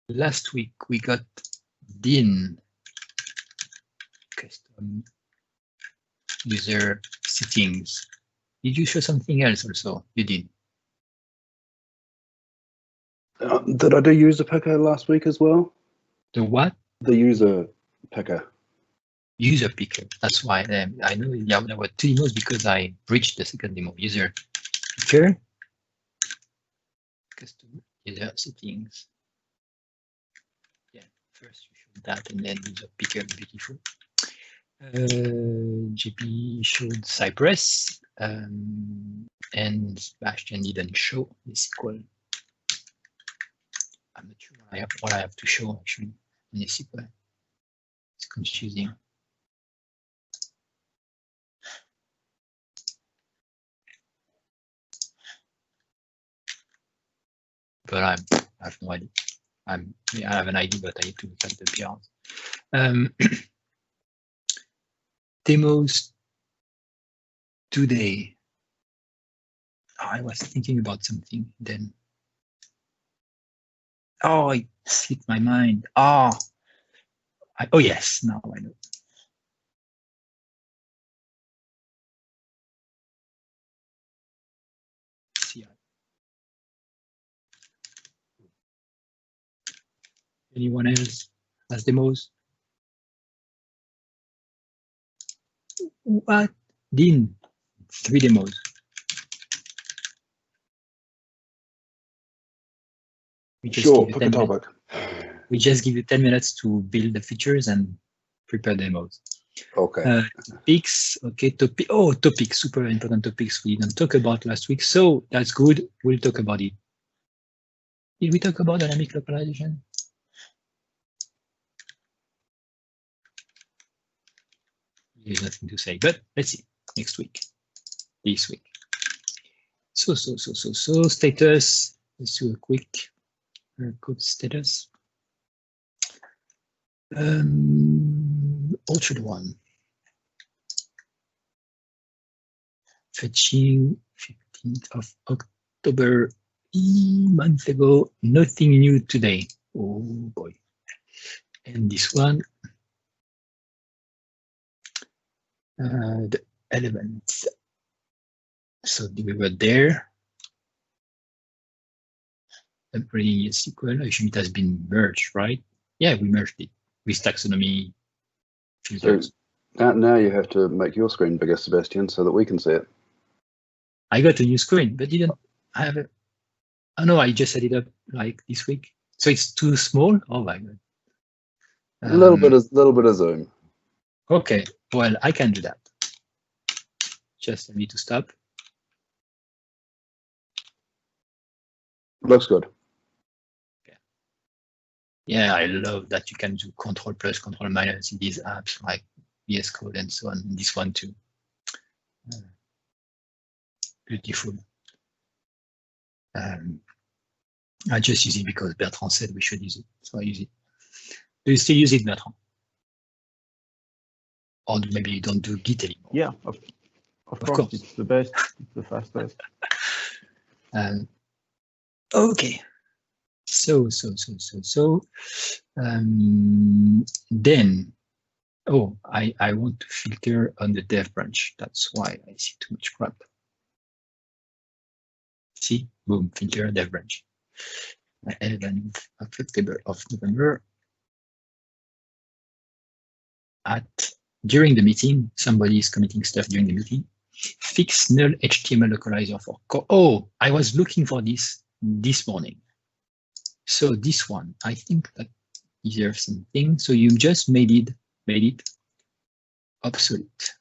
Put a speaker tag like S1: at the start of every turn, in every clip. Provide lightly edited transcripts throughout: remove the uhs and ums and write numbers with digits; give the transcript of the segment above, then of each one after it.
S1: Last week we got Dean custom user settings. Did you show something else also? You did.
S2: Did I do user picker last week as well?
S1: The what?
S2: The user picker.
S1: User picker. That's why I know there were 2 demos because I breached the second demo. User picker, custom user settings. Yeah, first you showed that and then user picker. Beautiful. GP showed Cypress and Sebastian didn't show YesSql. I'm not sure what I have to show actually in YesSql. It's confusing. But I have no idea. I have an idea, but I need to look at the PRs. Demos today. I was thinking about something then. Oh, it slipped my mind. Oh yes, now I know. Anyone else has demos? What? Dean, 3 demos.
S2: Sure, pick a topic.
S1: We just give you 10 minutes to build the features and prepare demos.
S2: Okay.
S1: Topics, okay, topics, super important topics we didn't talk about last week, so that's good. We'll talk about it. Did we talk about dynamic localization? There's nothing to say, but let's see next week, this week. So status. Let's do a quick code status. Altered one. Fetching 15th of October, a month ago. Nothing new today. Oh boy. And this one. The elements. So we were there. Upgrading YesSql. I assume it has been merged, right? Yeah, we merged it with taxonomy filters.
S2: So now you have to make your screen bigger, Sebastian, so that we can see it.
S1: I got a new screen, but didn't have it. Oh no, I just set it up like this week. So it's too small. Oh my god.
S2: A little bit of zoom.
S1: Okay, well, I can do that. Just I need to stop.
S2: Looks good.
S1: Okay. Yeah, I love that you can do Control+, Control- in these apps like VS Code and so on. This one too. Beautiful. I just use it because Bertrand said we should use it, so I use it. Do you still use it, Bertrand? Or maybe you don't do Git anymore?
S3: Yeah, of course. It's the best, it's the fastest.
S1: Okay. So then, oh, I want to filter on the dev branch. That's why I see too much crap. See, boom, filter dev branch. 11th of October of November. During the meeting, somebody is committing stuff during the meeting. Fix NullHtmlLocalizer for core. Oh, I was looking for this morning. So this one, I think that is there something. So you just made it obsolete.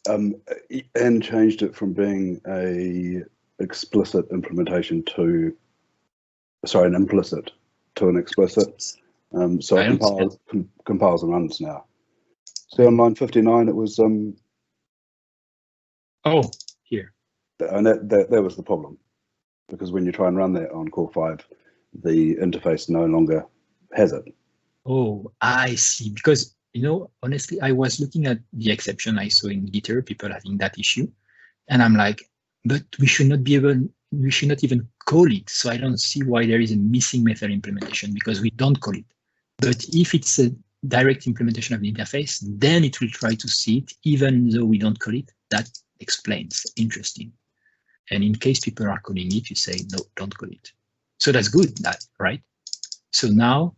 S2: And changed it from being a explicit implementation to, sorry, an implicit to an explicit. So it compiles and runs now. See on line 59, it was
S1: oh, here.
S2: And that was the problem, because when you try and run that on Core 5, the interface no longer has it.
S1: Oh, I see. Because, you know, honestly, I was looking at the exception I saw in Gitter, people having that issue, and I'm like, but we should not even call it. So I don't see why there is a missing method implementation because we don't call it. But if it's a direct implementation of the interface, then it will try to see it, even though we don't call it. That explains. Interesting. And in case people are calling it, you say, no, don't call it. So that's good, right? So now,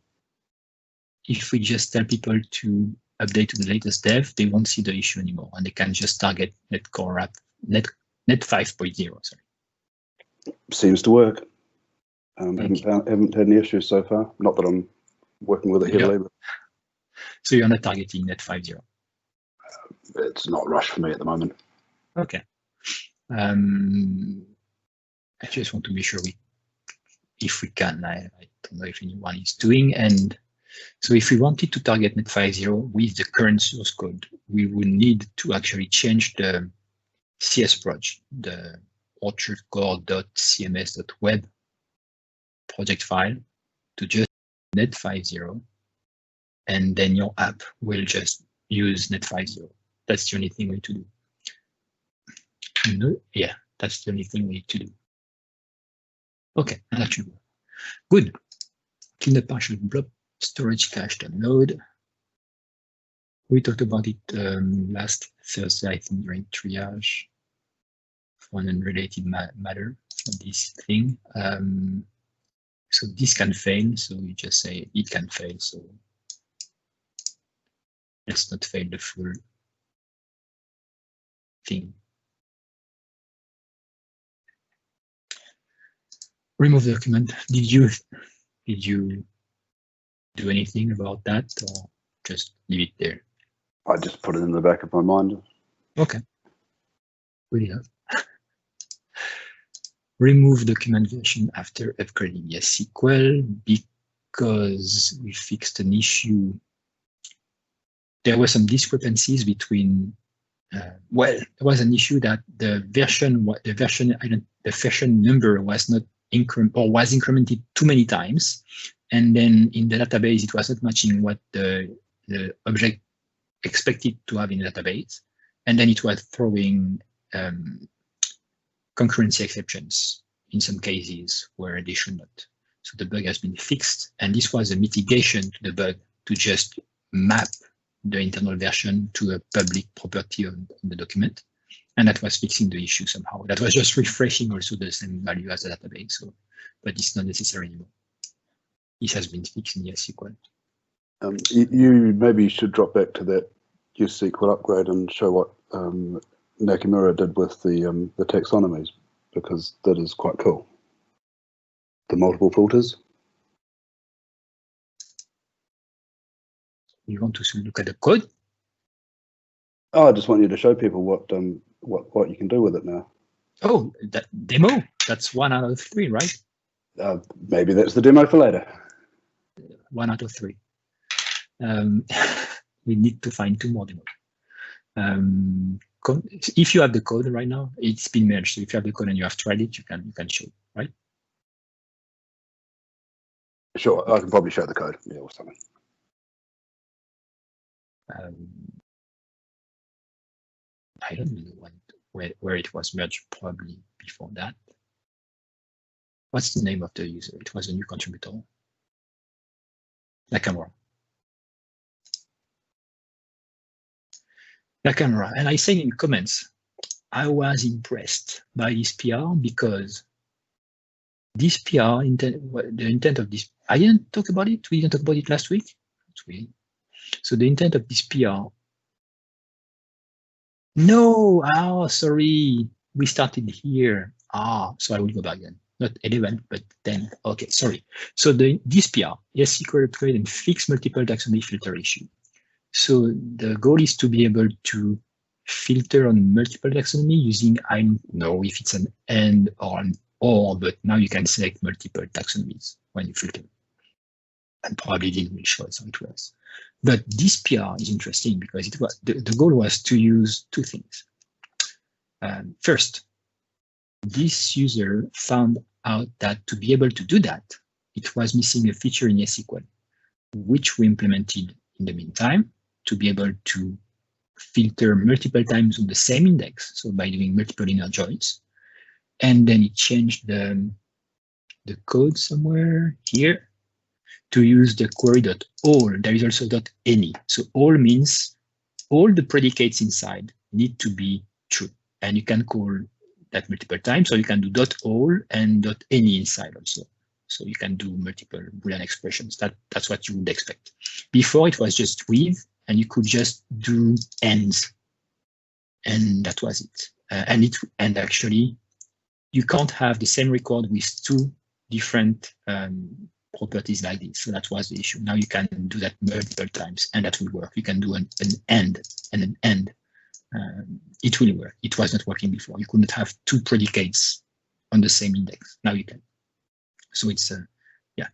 S1: if we just tell people to update to the latest dev, they won't see the issue anymore, and they can just target net 5.0. Sorry.
S2: Seems to work. Haven't had any issues so far. Not that I'm working with it heavily. But
S1: so you're not targeting net 5.0.
S2: It's not a rush for me at the moment.
S1: Okay. I just want to be sure if we can. I don't know if anyone is doing. And so if we wanted to target net 5.0 with the current source code, we would need to actually change the CS project, the orchardcore.cms.web project file to just net 5.0, and then your app will just use net 5.0. That's the only thing we need to do. No, yeah, that's the only thing we need to do. Okay, that should work. Good. Clean the partial blob storage cache download. We talked about it last Thursday, I think, during triage for an unrelated matter for this thing. So this can fail, so you just say it can fail, so let's not fail the full thing. Remove the document. Did you do anything about that, or just leave it there?
S2: I just put it in the back of my mind.
S1: Okay. Good enough. Remove document version after upgrading YesSql because we fixed an issue. There were some discrepancies between. Well, there was an issue that the version number was not incremented too many times, and then in the database it was not matching what the object expected to have in the database, and then it was throwing concurrency exceptions in some cases where they should not. So the bug has been fixed, and this was a mitigation to the bug to just map the internal version to a public property on the document. And that was fixing the issue somehow. That was just refreshing also the same value as the database. So, but it's not necessary anymore. This has been fixed in YesSql.
S2: You maybe should drop back to that YesSql upgrade and show what Nakamura did with the taxonomies, because that is quite cool. The multiple filters.
S1: You want to look at the code?
S2: Oh, I just want you to show people what you can do with it now.
S1: Oh, that demo. That's 1 out of 3, right?
S2: Maybe that's the demo for later.
S1: 1 out of 3. We need to find 2 more demos. If you have the code right now, it's been merged. So if you have the code and you have tried it, you can show it, right?
S2: Sure, I can probably show the code, yeah, or something.
S1: I don't know where it was merged, probably before that. What's the name of the user? It was a new contributor. Nakamura. Nakamura. And I said in comments, I was impressed by this PR because this PR, the intent of this, I didn't talk about it. We didn't talk about it last week. That's weird. So the intent of this PR. No, sorry. We started here. So I will go back then. Not 11, but 10. Okay, sorry. So this PR, YesSql Upgrade and fix multiple taxonomy filter issue. So the goal is to be able to filter on multiple taxonomy using, I don't know if it's an and or an or, but now you can select multiple taxonomies when you filter. And probably didn't really show us how it works. But this PR is interesting because it was the goal was to use 2 things. First, this user found out that to be able to do that, it was missing a feature in YesSql, which we implemented in the meantime to be able to filter multiple times on the same index. So by doing multiple inner joins, and then it changed the the code somewhere here to use the query.all. There is also .any. So all means all the predicates inside need to be true. And you can call that multiple times, or you can do .all and .any inside also. So you can do multiple Boolean expressions. That's what you would expect. Before it was just with, and you could just do ends, and that was it. And actually, you can't have the same record with two different properties like this. So that was the issue. Now you can do that multiple times, and that will work. You can do an end and an end. It will work. It was not working before. You couldn't have two predicates on the same index. Now you can. So it's yeah.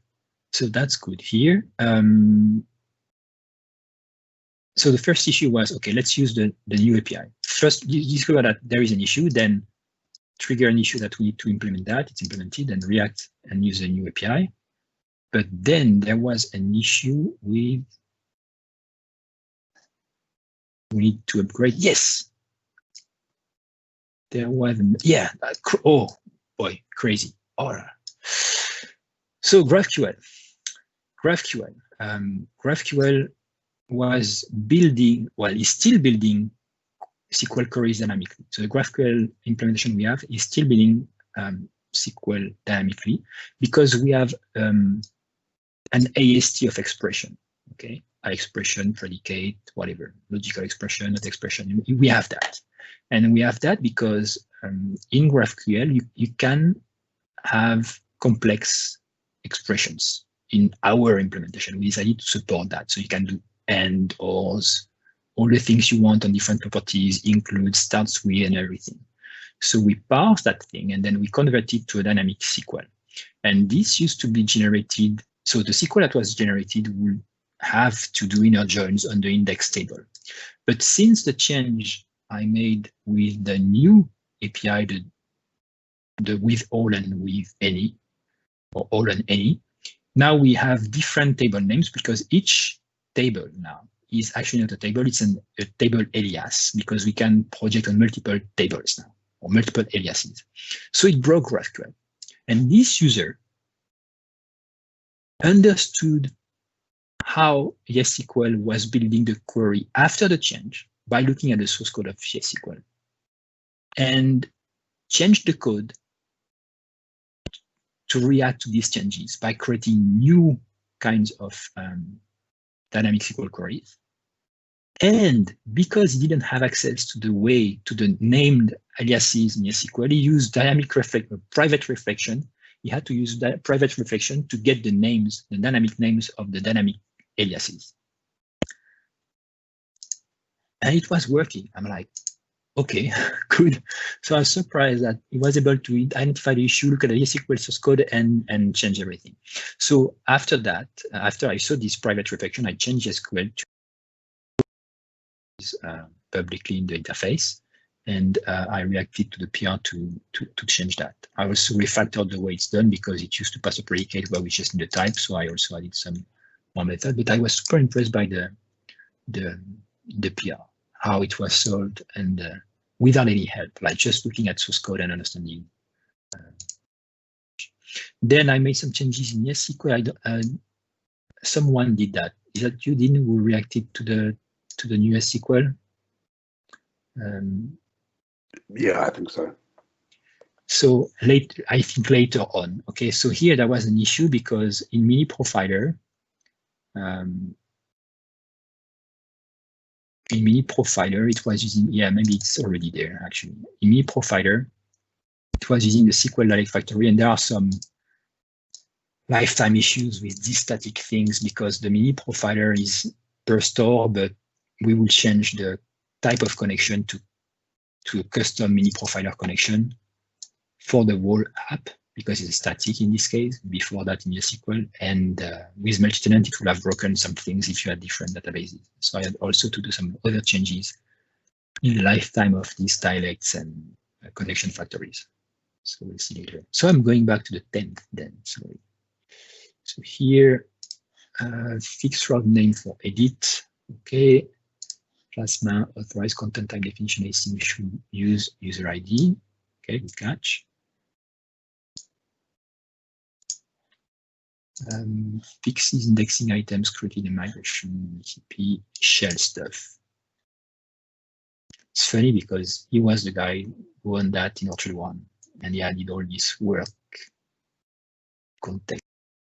S1: So that's good here. So the first issue was, okay, let's use the new API. First, you discover that there is an issue, then trigger an issue that we need to implement that. It's implemented, and react and use a new API. But then there was an issue with, we need to upgrade. Yes, there was, yeah. Oh boy, crazy. All right. So GraphQL was building, well, is still building SQL queries dynamically. So the GraphQL implementation we have is still building SQL dynamically because we have an AST of expression, okay? Expression, predicate, whatever, logical expression, not expression, we have that. And we have that because in GraphQL, you can have complex expressions. In our implementation, we decided to support that. So you can do and, ors, all the things you want on different properties, include, starts with, and everything. So we parse that thing, and then we convert it to a dynamic SQL. And this used to be generated. So the SQL that was generated would have to do inner joins on the index table. But since the change I made with the new API, the with all and with any, or all and any, now we have different table names because each table now is actually not a table, it's a table alias because we can project on multiple tables now, or multiple aliases. So it broke GraphQL. And this user understood how YesSql was building the query after the change by looking at the source code of YesSql and changed the code to react to these changes by creating new kinds of dynamic SQL queries. And because he didn't have access to the named aliases in YesSql, he used private reflection. He had to use that private reflection to get the names, the dynamic names of the dynamic aliases. And it was working. I'm like, okay, good. So I was surprised that he was able to identify the issue, look at the YesSql source code, and change everything. So after that, after I saw this private reflection, I changed YesSql to publicly in the interface, and I reacted to the PR to change that. I also refactored the way it's done because it used to pass a predicate where we just need the type. So I also added some more method, but I was super impressed by the PR, how it was solved, and without any help, like just looking at source code and understanding. Then I made some changes in YesSql. Someone did that. Is that you, Dean, who reacted to the new YesSql?
S2: Yeah, I think so.
S1: So I think later on. Okay, so here there was an issue because in Mini Profiler, it was using, yeah, maybe it's already there actually. In Mini Profiler, it was using the SQL Direct Factory, and there are some lifetime issues with these static things because the Mini Profiler is per store, but we will change the type of connection to a custom Mini Profiler connection for the whole app because it's static in this case. Before that in YesSql, and with multi-tenant, it would have broken some things if you had different databases. So I had also to do some other changes in the lifetime of these dialects and connection factories. So we'll see later. So I'm going back to the 10th then, sorry. So here, fixed route name for edit, okay. Plasma authorized content type definition async should use user ID. Okay, good catch. Fixes indexing items created in migration recipe shell stuff. It's funny because he was the guy who owned that in Orchard 1, and he added all this work context.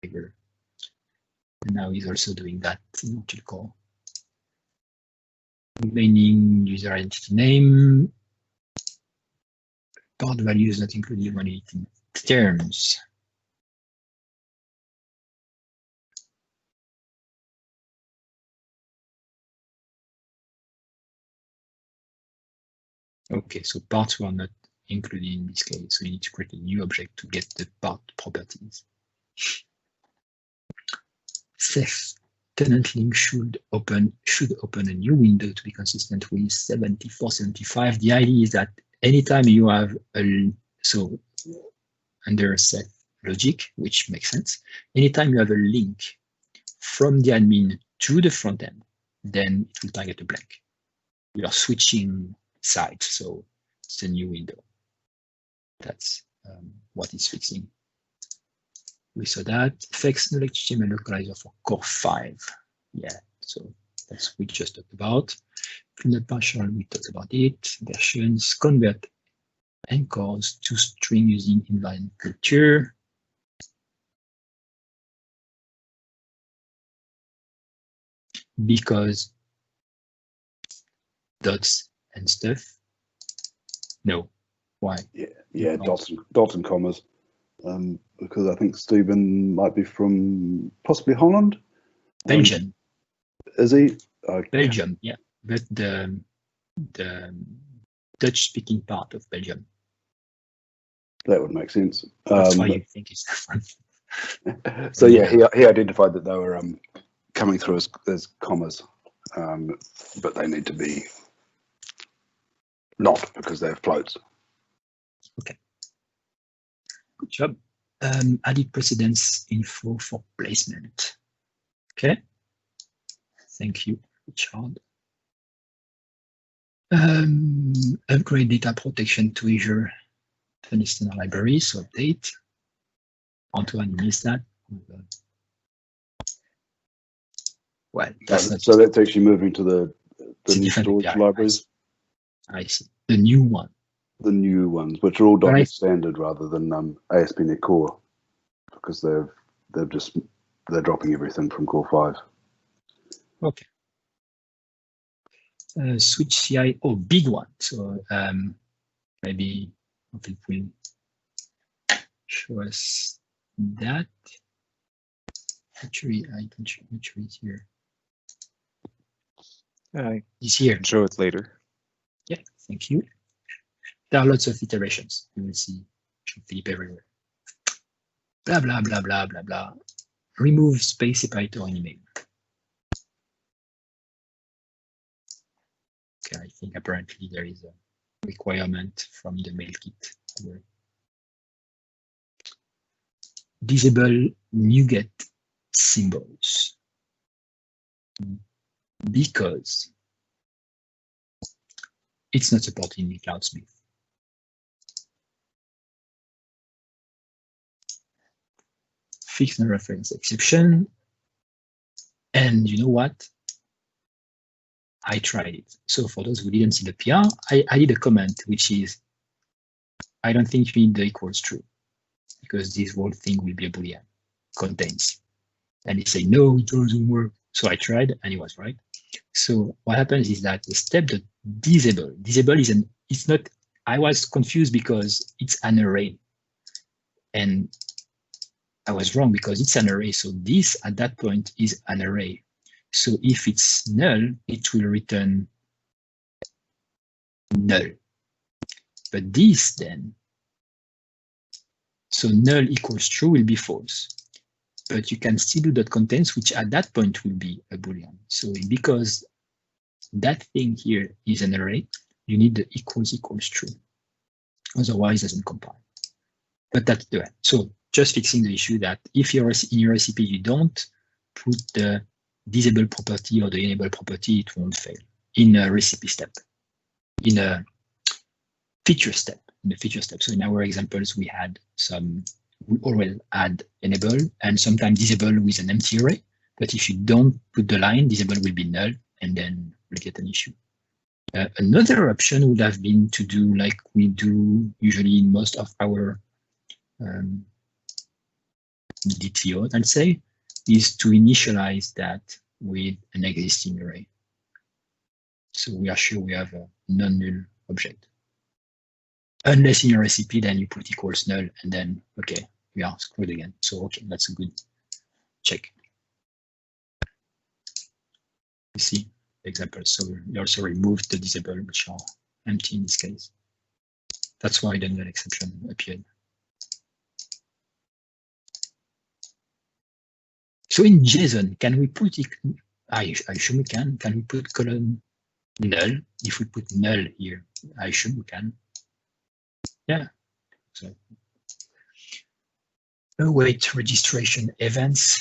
S1: And now he's also doing that in Orchard Core. Remaining user identity name. Part values not included when editing terms. Okay, so parts were not included in this case, so you need to create a new object to get the part properties. Tenant link should open a new window to be consistent with 7475. The idea is that anytime you have so under set logic, which makes sense, anytime you have a link from the admin to the front end, then it will target a blank. We are switching sides, so it's a new window. That's what it's fixing. We saw that. Fix NullHtmlLocalizer for core 5. Yeah, so that's what we just talked about. Clean partial, we talked about it. Versions, convert anchors to string using InvariantCulture. Because dots and stuff. No. Why?
S2: Yeah, dots and commas. Because I think Stephen might be from possibly Holland.
S1: Belgium.
S2: Is he?
S1: Belgium, yeah. But the Dutch-speaking part of Belgium.
S2: That would make sense.
S1: That's why you think it's different.
S2: So yeah, he identified that they were coming through as commas, but they need to be not because they're floats.
S1: Okay. Good job. Added precedence info for placement. Okay. Thank you, Richard. Upgrade data protection to Azure standard library, so update. Antoine, you missed that. Well, that's not
S2: so that's actually moving to the new storage libraries.
S1: I see. The new one.
S2: The new ones, which are all .NET standard rather than ASP.NET Core, because they're dropping everything from Core 5.
S1: Okay. Switch CI, big one. So maybe it will show us that. Actually, I can show it here. It's here.
S4: Show it later.
S1: Yeah, thank you. There are lots of iterations. You will see Philippe everywhere. Blah, blah, blah, blah, blah, blah. Remove space separator in email. Okay, I think apparently there is a requirement from the mail kit. Disable NuGet symbols. Because it's not supported in Cloudsmith. Fix no reference exception. And you know what? I tried it. So for those who didn't see the PR, I did a comment, which is, I don't think you need the equals true, because this whole thing will be a Boolean, contains. And he said, no, it doesn't work. So I tried, and he was right. So what happens is that the step.disable, disable is it's not, I was confused because it's an array. And I was wrong because it's an array. So this at that point is an array. So if it's null, it will return null. But this then, so null equals true will be false. But you can still do dot contains, which at that point will be a Boolean. So because that thing here is an array, you need the equals true. Otherwise, it doesn't compile. But that's the end. So just fixing the issue that if you're in your recipe, you don't put the disable property or the enable property, it won't fail in a recipe step, in a feature step, So in our examples, we had some we always add enable and sometimes disable with an empty array. But if you don't put the line, disable will be null, and then we'll get an issue. Another option would have been to do like we do usually in most of our DTO, I'd say, is to initialize that with an existing array. So we are sure we have a non-null object. Unless in your recipe, then you put equals null, and then, okay, we are screwed again. So, okay, that's a good check. You see the example. So we also removed the disable, which are empty in this case. That's why the null exception appeared. So in JSON, can we put it? I assume we can. Can we put column null? If we put null here, I assume we can. Yeah. So await registration events,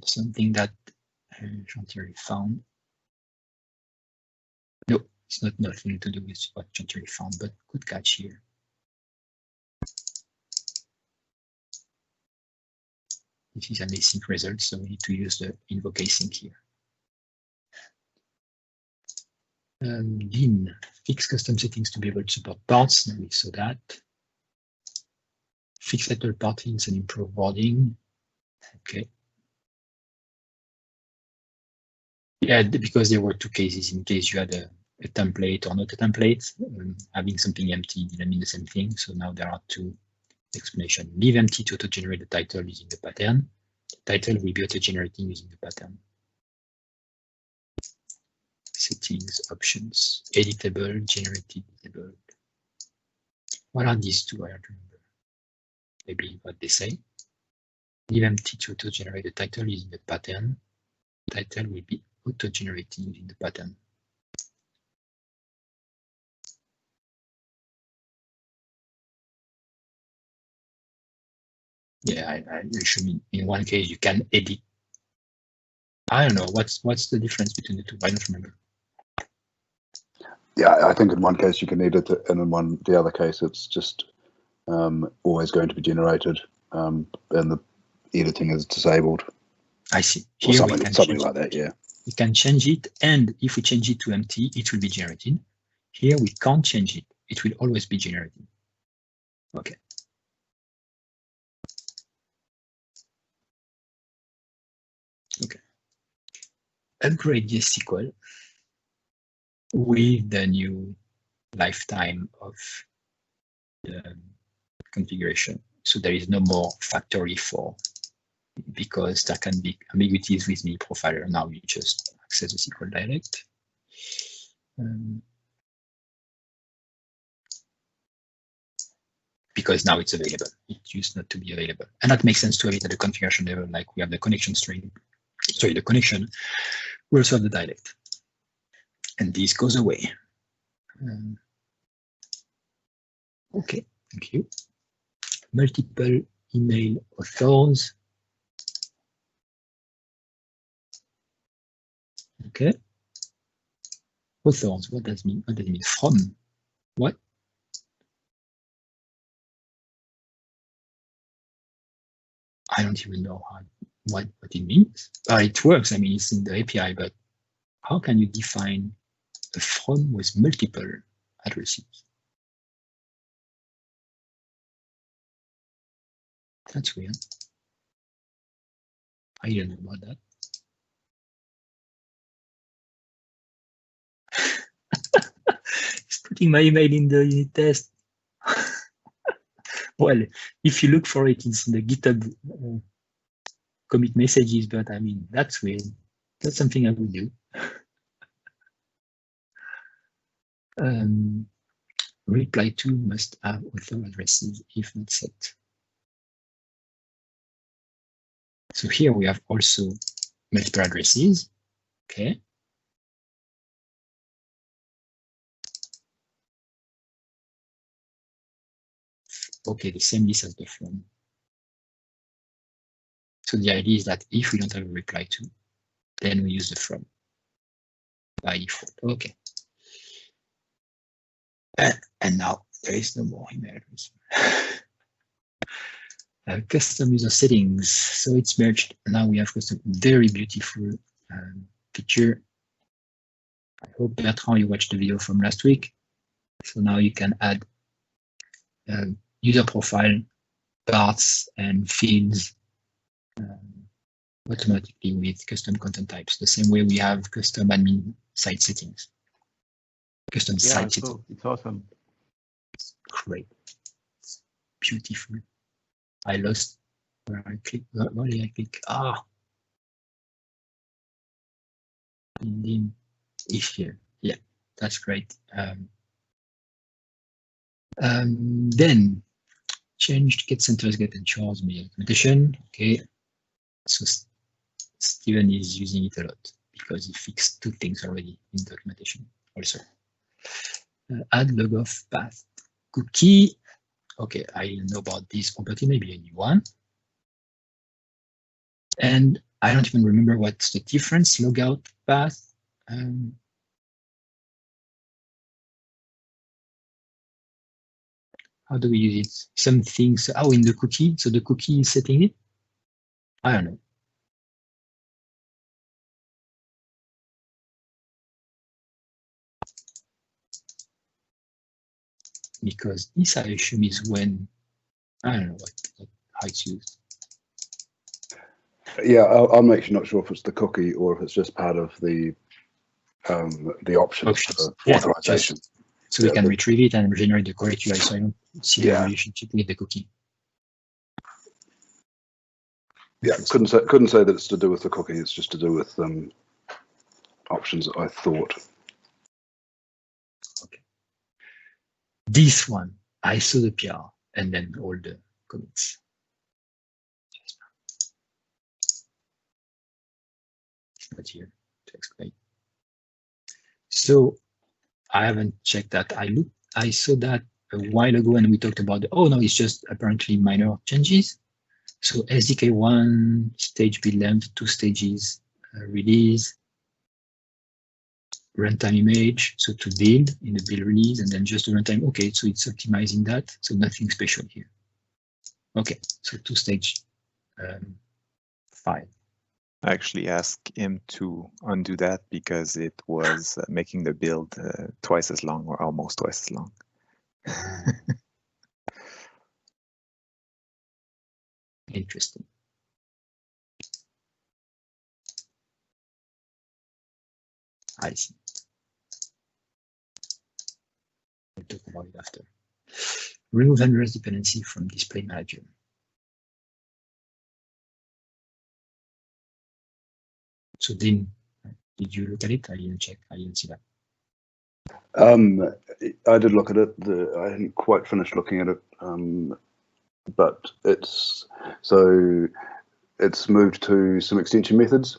S1: something that Chantier found. No, it's not nothing to do with what Chantier found, but good catch here. This is an async result, so we need to use the invoke async here. Din, fix custom settings to be able to support parts. Now we saw that. Fix letter partings and improve wording. Okay. Yeah, because there were two cases. In case you had a template or not a template, having something empty didn't mean the same thing. So now there are two explanations. Leave empty to auto-generate the title using the pattern. The title will be auto-generating using the pattern. Settings, options, editable, generated, disabled. What are these two? I don't remember. Maybe what they say. Leave empty to auto-generate the title using the pattern. The title will be auto-generating using the pattern. Yeah, I assume in one case you can edit. I don't know what's the difference between the two. I don't remember.
S2: Yeah, I think in one case you can edit it, and in the other case it's just always going to be generated, and the editing is disabled.
S1: I see.
S2: Here or something like that. Yeah.
S1: We can change it, and if we change it to empty, it will be generated. Here we can't change it. It will always be generated. Okay. Okay. Upgrade YesSql with the new lifetime of the configuration. So there is no more factory for, because there can be ambiguities with me profiler. Now you just access the SQL direct. Because now it's available. It used not to be available. And that makes sense to have it at the configuration level, like we have the connection string. Sorry, the connection. We also have the direct. And this goes away. Okay, thank you. Multiple email authors. Okay. Authors, what does it mean? What does it mean? From what? I don't even know what it means. It works. I mean, it's in the API, but how can you define a from with multiple addresses? That's weird. I don't know about that. It's putting my email in the unit test. Well, if you look for it, it's in the GitHub commit messages, but I mean, that's weird. That's something I would do. ReplyTo must have author addresses if not set. So here we have also multiple addresses. Okay. Okay, the same list as the from. So the idea is that if we don't have a ReplyTo, then we use the from by default. Okay. And now there is no more email address. Custom user settings. So it's merged. Now we have custom, very beautiful feature. I hope, Bertrand, you watched the video from last week. So now you can add user profile, parts, and fields automatically with custom content types, the same way we have custom admin site settings. Custom site settings.
S3: It's awesome.
S1: It's great. It's beautiful. I lost where I click. Where did I click? If here. Yeah, that's great. Then changed GetCenters, GetAnchors, media documentation. Okay, so Steven is using it a lot because he fixed 2 things already in documentation also. Add log off path cookie. Okay, I know about this property, maybe a new one. And I don't even remember what's the difference, logout path. How do we use it? Some things, in the cookie. So the cookie is setting it? I don't know. Because this, I assume, is when, I don't know how it's used.
S2: Yeah, I'm actually not sure if it's the cookie or if it's just part of the options for authorization.
S1: So we can retrieve it and generate the correct UI. So I don't see the relationship with the cookie.
S2: Yeah, couldn't say that it's to do with the cookie. It's just to do with options, I thought.
S1: Okay. This one, I saw the PR and then all the commits. It's not here to explain. So I haven't checked that. I saw that a while ago and we talked about, it's just apparently minor changes. So SDK1, stage build length, 2 stages, release, runtime image, so to build in the build release, and then just the runtime. Okay, so it's optimizing that, so nothing special here. Okay, so 2-stage file.
S4: I actually asked him to undo that because it was making the build twice as long or almost twice as long.
S1: Interesting. I see. We'll talk about it after. Remove handlers dependency from display manager. So Dean, did you look at it? I didn't check. I didn't see that.
S2: I did look at it. I hadn't quite finished looking at it, but it's moved to some extension methods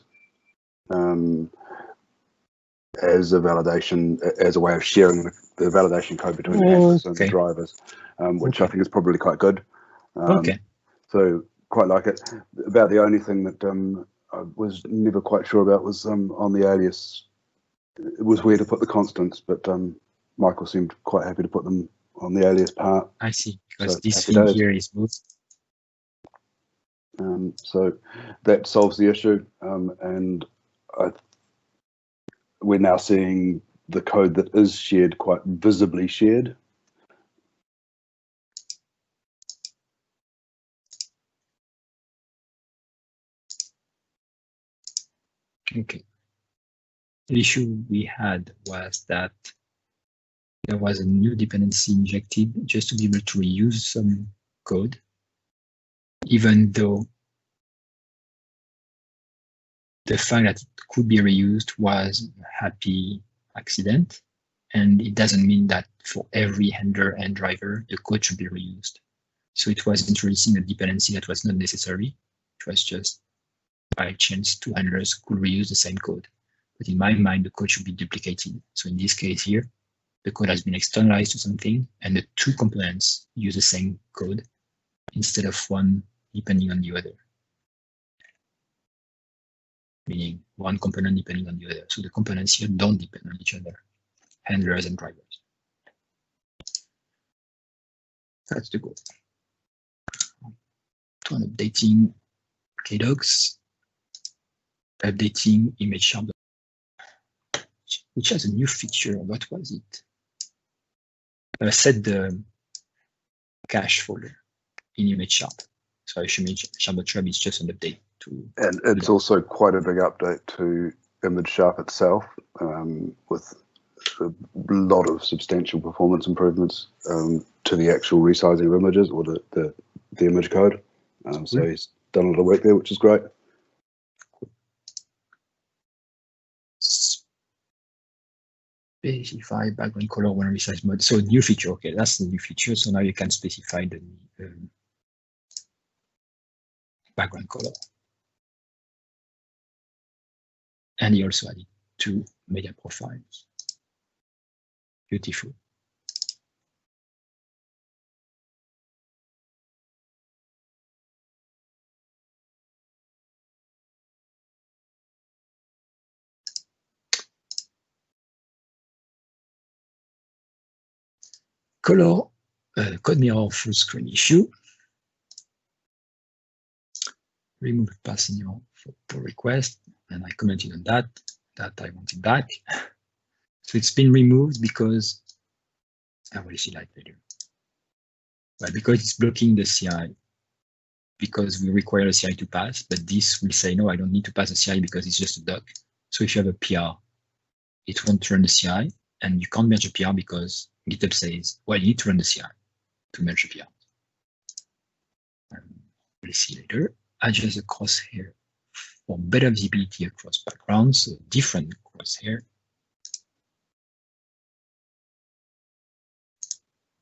S2: as a validation, as a way of sharing the validation code between the handlers and the drivers, which I think is probably quite good. So quite like it. About the only thing that I was never quite sure about was on the alias. It was where to put the constants, but Michael seemed quite happy to put them on the alias part.
S1: I see, because this thing here is moved.
S2: So that solves the issue, and we're now seeing the code that is shared quite visibly shared.
S1: Okay. The issue we had was that there was a new dependency injected just to be able to reuse some code, even though the fact that it could be reused was a happy accident. And it doesn't mean that for every handler and driver, the code should be reused. So it was introducing a dependency that was not necessary. It was just by chance 2 handlers could reuse the same code. But in my mind, the code should be duplicated. So in this case here, the code has been externalized to something, and the 2 components use the same code instead of one depending on the other. Meaning one component depending on the other. So the components here don't depend on each other, handlers and drivers. That's the goal. on updating kdocs, updating ImageSharp, which has a new feature. What was it? Set the cache folder in ImageSharp. So ImageSharp.Web is just an update to.
S2: And it's also quite a big update to ImageSharp itself, with a lot of substantial performance improvements to the actual resizing of images or the image code. So he's done a lot of work there, which is great.
S1: Specify background color when resize mode. So new feature. Okay, that's the new feature. So now you can specify the background color. And he also added 2 media profiles. Beautiful. Color CodeMirror full screen issue. Remove pass in your pull request, and I commented on that I want it back. So it's been removed because I will see that later. But because it's blocking the CI, because we require a CI to pass, but this will say no, I don't need to pass a CI because it's just a doc. So if you have a PR, it won't run the CI, and you can't merge a PR because GitHub says, well, you need to run the CI to merge a PR. We'll see later. Adjust the crosshair for better visibility across backgrounds, so different crosshair.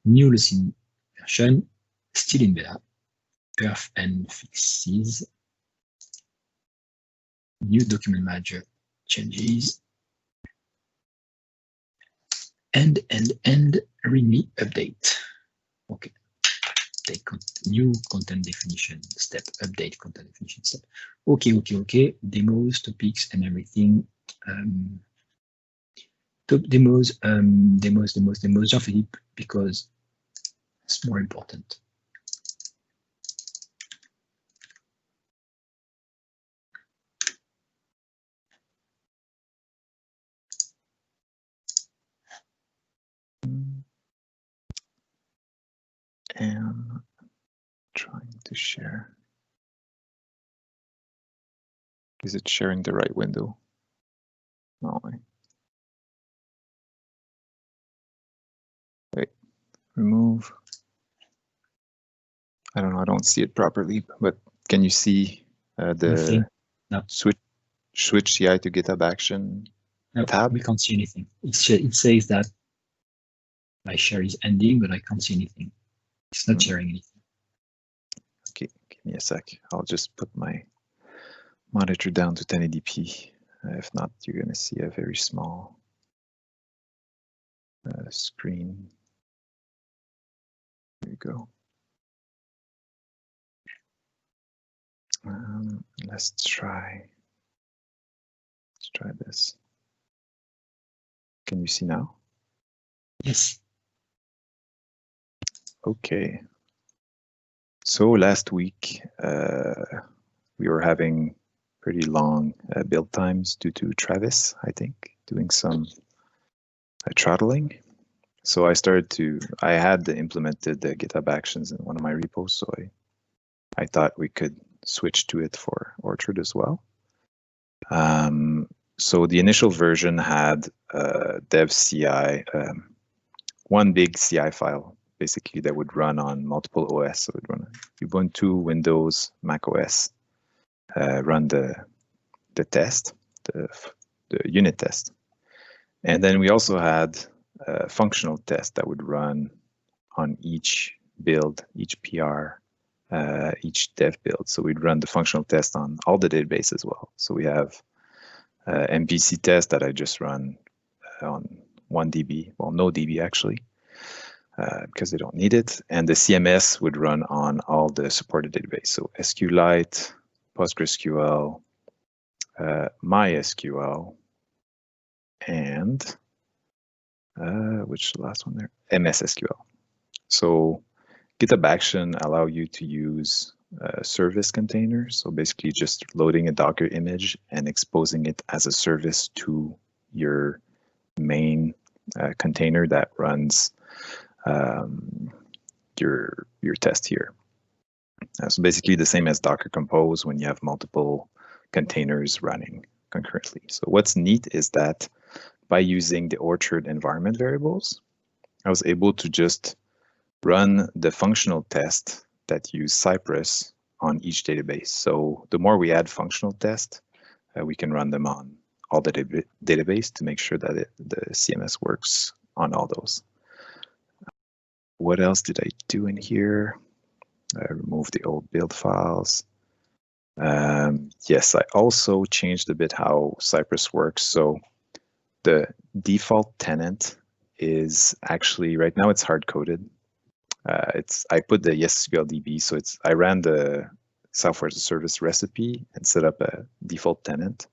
S1: New lesson version, still in beta. Perf and fixes. New DocumentManager changes. And README update. Okay. Take new content definition step, update content definition step. Okay. Demos, topics, and everything. Demos, Jean-Philippe, because it's more important.
S4: And trying to share. Is it sharing the right window? No. Wait, remove. I don't know, I don't see it properly, but can you see the switch CI to GitHub Action tab?
S1: We can't see anything. It says that my share is ending, but I can't see anything. It's not sharing anything.
S4: Okay, give me a sec. I'll just put my monitor down to 1080p. If not, you're going to see a very small screen. There you go. Let's try this. Can you see now?
S1: Yes.
S4: Okay. So last week, we were having pretty long build times due to Travis, I think, doing some throttling. So I had implemented the GitHub Actions in one of my repos, so I thought we could switch to it for Orchard as well. So the initial version had dev CI, one big CI file, basically, that would run on multiple OS. So it would run on Ubuntu, Windows, Mac OS, run the test, the unit test. And then we also had a functional test that would run on each build, each PR, each dev build. So we'd run the functional test on all the database as well. So we have MVC test that I just run on 1DB, well, no DB actually, because they don't need it. And the CMS would run on all the supported database. So SQLite, PostgreSQL, MySQL, and which is the last one there? MS SQL. So GitHub Action allow you to use service container. So basically just loading a Docker image and exposing it as a service to your main container that runs your test here. So basically the same as Docker Compose when you have multiple containers running concurrently. So what's neat is that by using the Orchard environment variables, I was able to just run the functional test that use Cypress on each database. So the more we add functional tests, we can run them on all the database to make sure that the CMS works on all those. What else did I do in here? I removed the old build files. Yes, I also changed a bit how Cypress works. So the default tenant is actually, right now it's hard-coded. I put the YesSql DB, so I ran the software as a service recipe and set up a default tenant.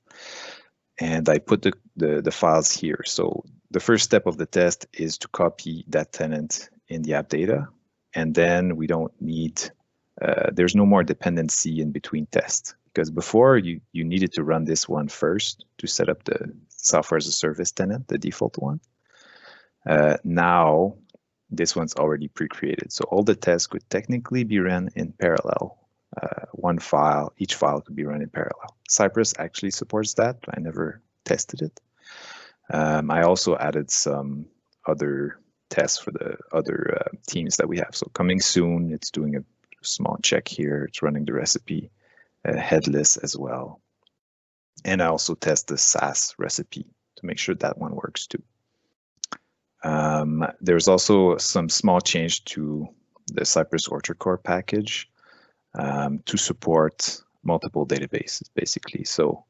S4: And I put the files here. So the first step of the test is to copy that tenant in the app data. And then we don't need, there's no more dependency in between tests. Because before you needed to run this one first to set up the software as a service tenant, the default one. Now, this one's already pre-created. So all the tests could technically be run in parallel. Each file could be run in parallel. Cypress actually supports that. I never tested it. I also added some other tests for the other teams that we have. So coming soon, it's doing a small check here. It's running the recipe, headless as well. And I also test the SAS recipe to make sure that one works too. There's also some small change to the Cypress Orchard Core package to support multiple databases, basically. So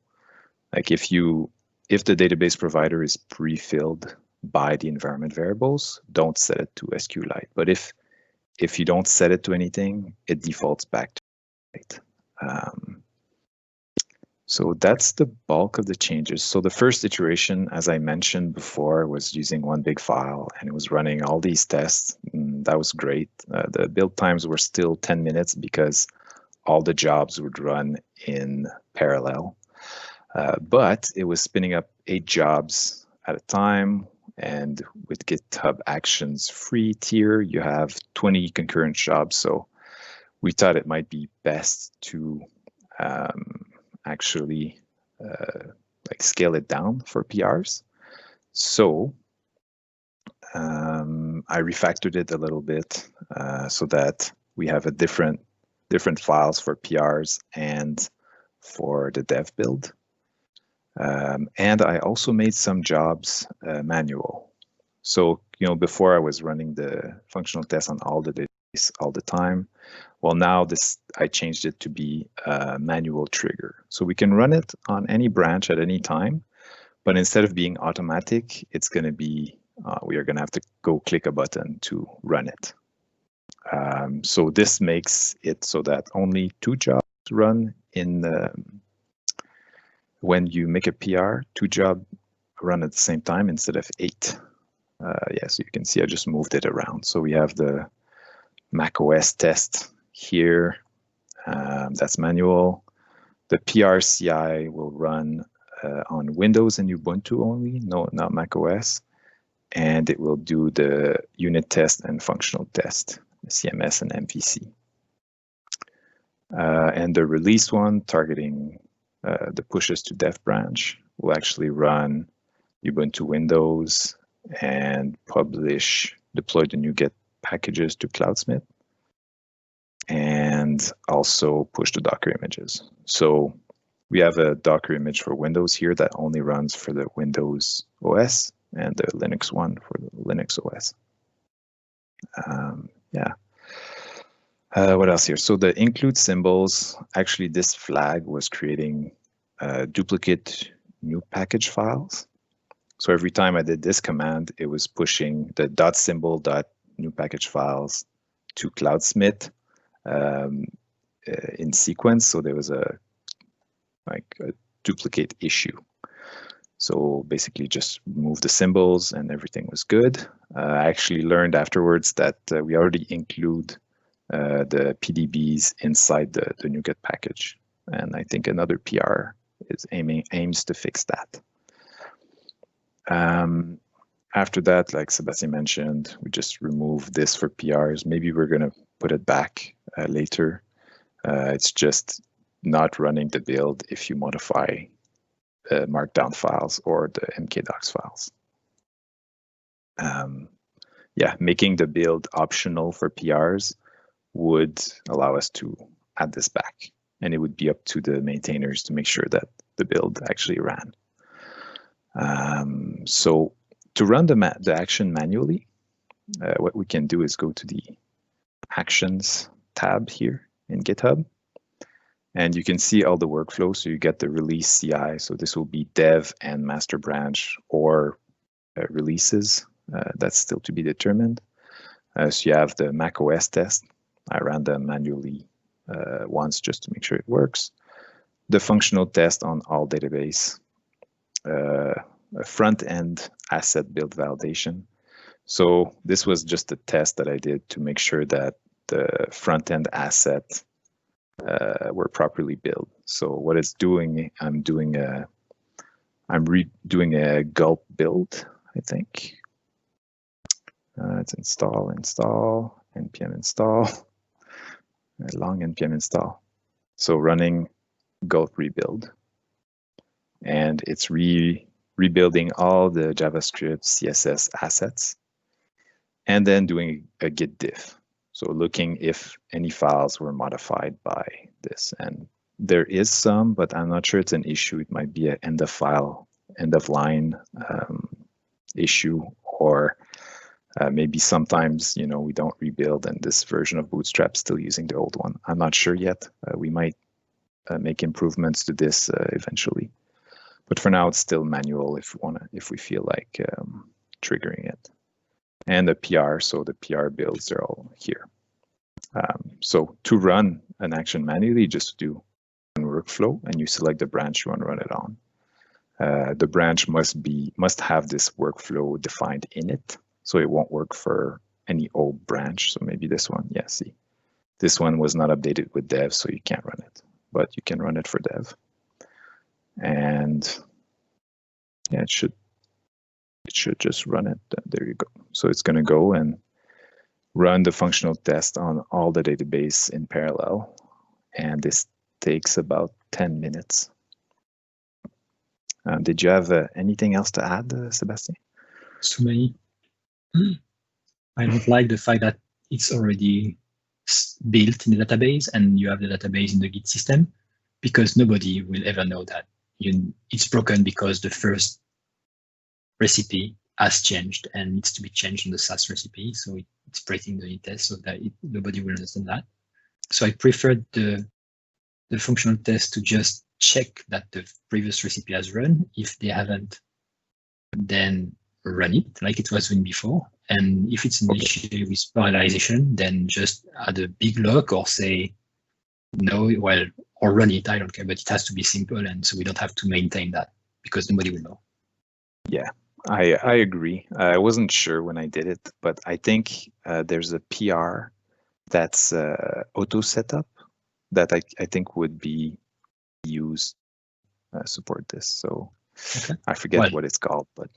S4: like if the database provider is pre-filled by the environment variables, don't set it to SQLite. But if you don't set it to anything, it defaults back to SQLite. So that's the bulk of the changes. So the first iteration, as I mentioned before, was using one big file and it was running all these tests. That was great. The build times were still 10 minutes because all the jobs would run in parallel. But it was spinning up 8 jobs at a time. And with GitHub Actions free tier, you have 20 concurrent jobs. So we thought it might be best to actually like scale it down for PRs. So I refactored it a little bit so that we have a different files for PRs and for the dev build. And I also made some jobs manual. So, before I was running the functional tests on all the database all the time. Well, now I changed it to be a manual trigger. So we can run it on any branch at any time, but instead of being automatic, it's going to be, we are going to have to go click a button to run it. So this makes it so that only 2 jobs run in when you make a PR, 2 jobs run at the same time instead of 8. Yeah, so you can see I just moved it around. So we have the macOS test here. That's manual. The PR CI will run on Windows and Ubuntu only, not macOS. And it will do the unit test and functional test, CMS and MVC. And the release one targeting the pushes to dev branch will actually run Ubuntu Windows and deploy the new Git packages to Cloudsmith, and also push the Docker images. So we have a Docker image for Windows here that only runs for the Windows OS and the Linux one for the Linux OS. Yeah. What else here? So the include symbols, actually this flag was creating duplicate new package files. So every time I did this command, it was pushing the .symbol.new package files to Cloudsmith in sequence. So there was a duplicate issue. So basically just remove the symbols and everything was good. I actually learned afterwards that we already include the PDBs inside the NuGet package. And I think another PR is aims to fix that. After that, like Sebastian mentioned, we just remove this for PRs. Maybe we're going to put it back later. It's just not running the build if you modify Markdown files or the mkdocs files. Yeah, making the build optional for PRs would allow us to add this back, and it would be up to the maintainers to make sure that the build actually ran. So to run the action manually, what we can do is go to the Actions tab here in GitHub, and you can see all the workflow. So you get the release CI. So this will be dev and master branch or releases. That's still to be determined. So you have the macOS test. I ran them manually once just to make sure it works. The functional test on all database. A front-end asset build validation. So this was just a test that I did to make sure that the front-end asset were properly built. So what it's doing, I'm redoing a gulp build, I think. It's install, npm install, long npm install. So running gulp rebuild. And it's rebuilding all the JavaScript, CSS assets, and then doing a git diff. So looking if any files were modified by this. And there is some, but I'm not sure it's an issue. It might be an end of file, end of line issue, or maybe sometimes, you know, we don't rebuild and this version of Bootstrap is still using the old one. I'm not sure yet. We might make improvements to this eventually. But for now, it's still manual if we feel like triggering it. And the PR, so the PR builds are all here. So to run an action manually, just do one workflow, and you select the branch you want to run it on. The branch must have this workflow defined in it, so it won't work for any old branch. So maybe this one, yeah, see, this one was not updated with dev, so you can't run it, but you can run it for dev. And yeah, it should just run it. There you go. So it's going to go and run the functional test on all the database in parallel. And this takes about 10 minutes. Did you have anything else to add, Sebastian?
S1: So many. I don't like the fact that it's already built in the database and you have the database in the Git system, because nobody will ever know that it's broken because the first recipe has changed and needs to be changed in the SAS recipe. So it's breaking the unit test so that nobody will understand that. So I preferred the functional test to just check that the previous recipe has run. If they haven't, then run it like it was doing before. And if it's an issue with parallelization, then just add a big lock or say no, well, or run it, I don't care, but it has to be simple, and so we don't have to maintain that because nobody will know.
S4: Yeah, I agree. I wasn't sure when I did it, but I think there's a PR that's auto setup that I think would be used support this. So okay. I forget what it's called, but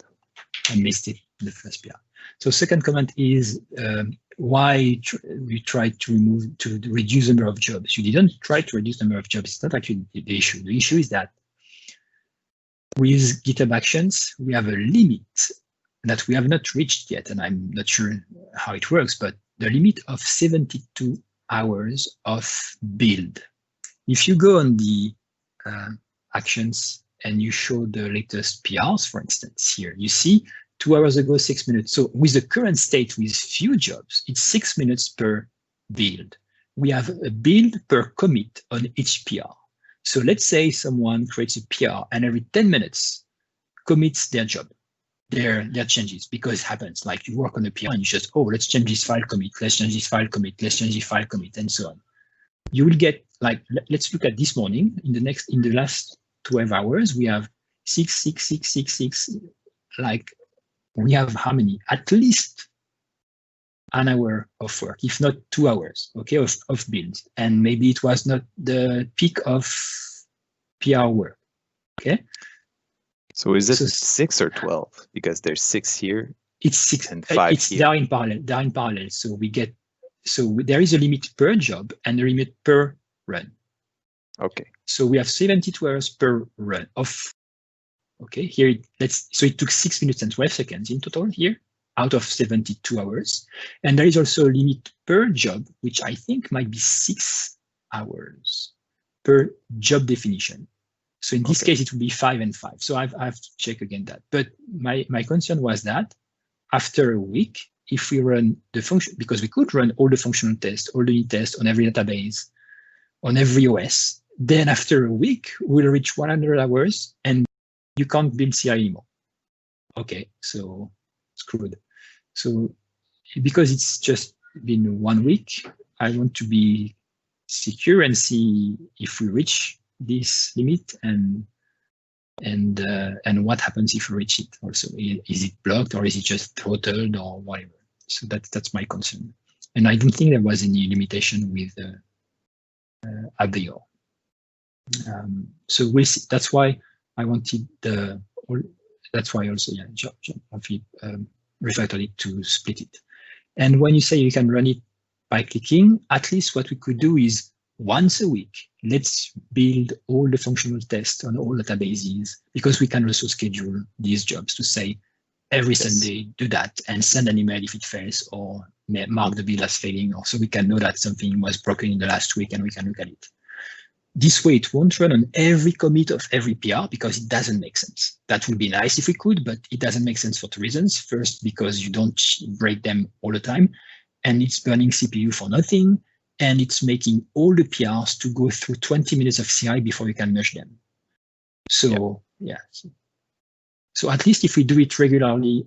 S1: I missed it in the first PR. So second comment is why we tried to reduce the number of jobs. You didn't try to reduce the number of jobs. It's not actually the issue. The issue is that with GitHub Actions, we have a limit that we have not reached yet, and I'm not sure how it works, but the limit of 72 hours of build. If you go on the Actions and you show the latest PRs, for instance, here, you see 2 hours ago, 6 minutes. So with the current state with few jobs, it's 6 minutes per build. We have a build per commit on each PR. So let's say someone creates a PR and every 10 minutes commits their job, their changes, because it happens. Like you work on a PR and you just, oh, let's change this file commit, let's change this file commit, let's change this file commit, and so on. You will get, like, let's look at this morning. In the last 12 hours, we have 6, 6, 6, 6, 6. Like we have how many? At least an hour of work, if not 2 hours, okay, of build. And maybe it was not the peak of PR work, okay?
S4: So is it 6 or 12? Because there's 6 here.
S1: It's 6
S4: and 5
S1: it's
S4: here.
S1: They're in parallel. So there is a limit per job and a limit per run.
S4: Okay.
S1: So we have 72 hours per run of, okay, here, so it took 6 minutes and 12 seconds in total here out of 72 hours. And there is also a limit per job, which I think might be 6 hours per job definition. So in this case, it would be 5 and 5. So I have to check again that. But my concern was that after a week, if we run the function, because we could run all the functional tests, all the unit tests on every database, on every OS, then after a week, we'll reach 100 hours and you can't build CI anymore. Okay, so screwed. So because it's just been 1 week, I want to be secure and see if we reach this limit and what happens if we reach it also. Is it blocked or is it just throttled or whatever? So that's my concern. And I don't think there was any limitation with Azure. So we'll see. That's why I wanted that's why also, yeah, refactored it to split it. And when you say you can run it by clicking, at least what we could do is once a week, let's build all the functional tests on all databases, because we can also schedule these jobs to say every Sunday do that and send an email if it fails, or mark the build as failing, or so we can know that something was broken in the last week and we can look at it. This way, it won't run on every commit of every PR because it doesn't make sense. That would be nice if we could, but it doesn't make sense for 2 reasons. First, because you don't break them all the time, and it's burning CPU for nothing, and it's making all the PRs to go through 20 minutes of CI before you can merge them. So yeah. So at least if we do it regularly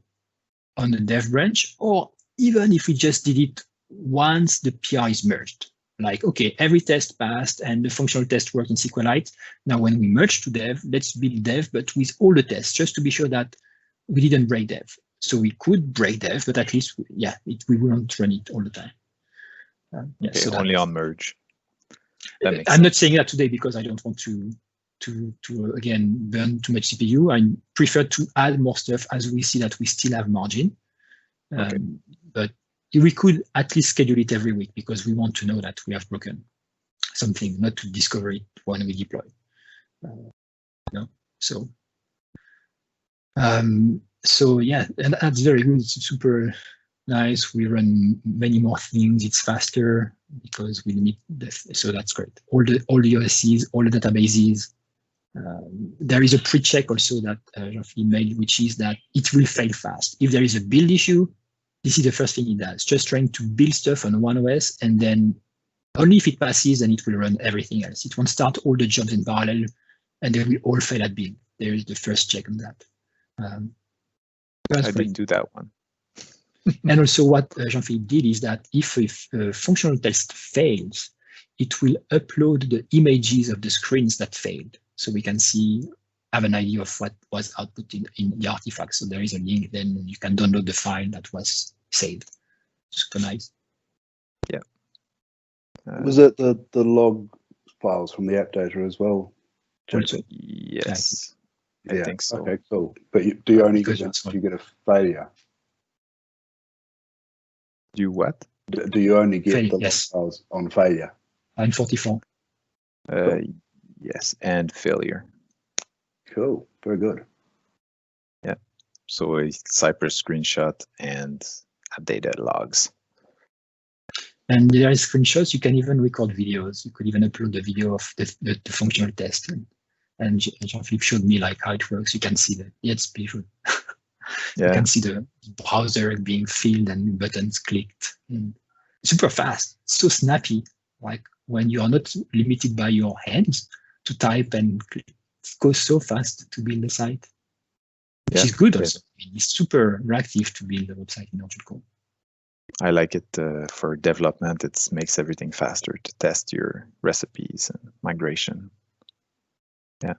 S1: on the dev branch, or even if we just did it once the PR is merged, like, okay, every test passed and the functional test worked in SQLite. Now, when we merge to dev, let's build dev, but with all the tests, just to be sure that we didn't break dev. So we could break dev, but at least, yeah, we wouldn't run it all the time. Yeah,
S4: okay,
S1: so
S4: only on merge.
S1: I'm not saying that today because I don't want to again burn too much CPU. I prefer to add more stuff as we see that we still have margin. But we could at least schedule it every week because we want to know that we have broken something, not to discover it when we deploy. So yeah, and that's very good. It's super nice. We run many more things. It's faster because we limit so that's great. All the OSCs, all the databases. There is a pre-check also that Jean-Philippe made, which is that it will fail fast. If there is a build issue, this is the first thing it does, just trying to build stuff on one OS, and then only if it passes, then it will run everything else. It won't start all the jobs in parallel, and they will all fail at build. There is the first check on that.
S4: I didn't do that one.
S1: And also what Jean-Philippe did is that if a functional test fails, it will upload the images of the screens that failed. So we can have an idea of what was output in the artifact. So there is a link, then you can download the file that was saved. Super nice.
S4: Yeah.
S2: Was it the log files from the app data as well?
S1: Also,
S4: yes. I think so.
S2: Okay, cool. But do you only get if you get a failure?
S4: Do what?
S2: Do you only get
S1: failure,
S2: the log files on failure?
S1: I'm 44.
S2: Cool.
S4: Yes, and failure.
S2: Cool. Very good.
S4: Yeah. So a Cypress screenshot and updated logs.
S1: And there is screenshots. You can even record videos. You could even upload the video of the functional test. And Jean-Philippe showed me like how it works. You can see that. Yeah, it's beautiful. You can see the browser being filled and buttons clicked. Super fast, so snappy. Like when you are not limited by your hands to type and click. It goes so fast to build a site, which is good also. It's super reactive to build a website in NullHtml.
S4: I like it for development. It makes everything faster to test your recipes and migration. Yeah,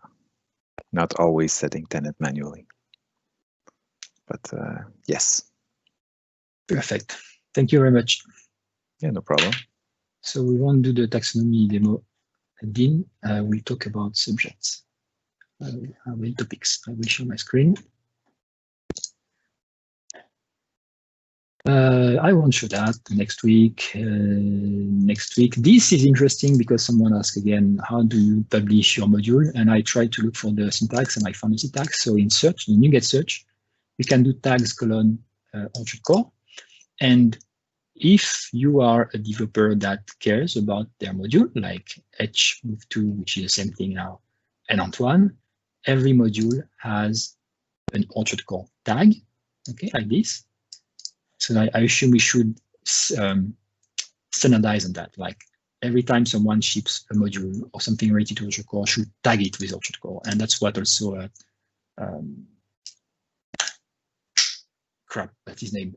S4: not always setting Tenant manually. But yes.
S1: Perfect. Thank you very much.
S4: Yeah, no problem.
S1: So we won't do the taxonomy demo. Then we'll talk about subjects. Topics. I will share my screen. I won't show that next week. This is interesting because someone asked again, how do you publish your module? And I tried to look for the syntax and I found the syntax. So in search, in NuGet search, you can do tags colon Orchard core. And if you are a developer that cares about their module, like H-move2, which is the same thing now, and Antoine, every module has an Orchard core tag, okay, like this. So I assume we should standardize on that. Like every time someone ships a module or something related to Orchard core, should tag it with Orchard core, and that's what also crap, that's his name.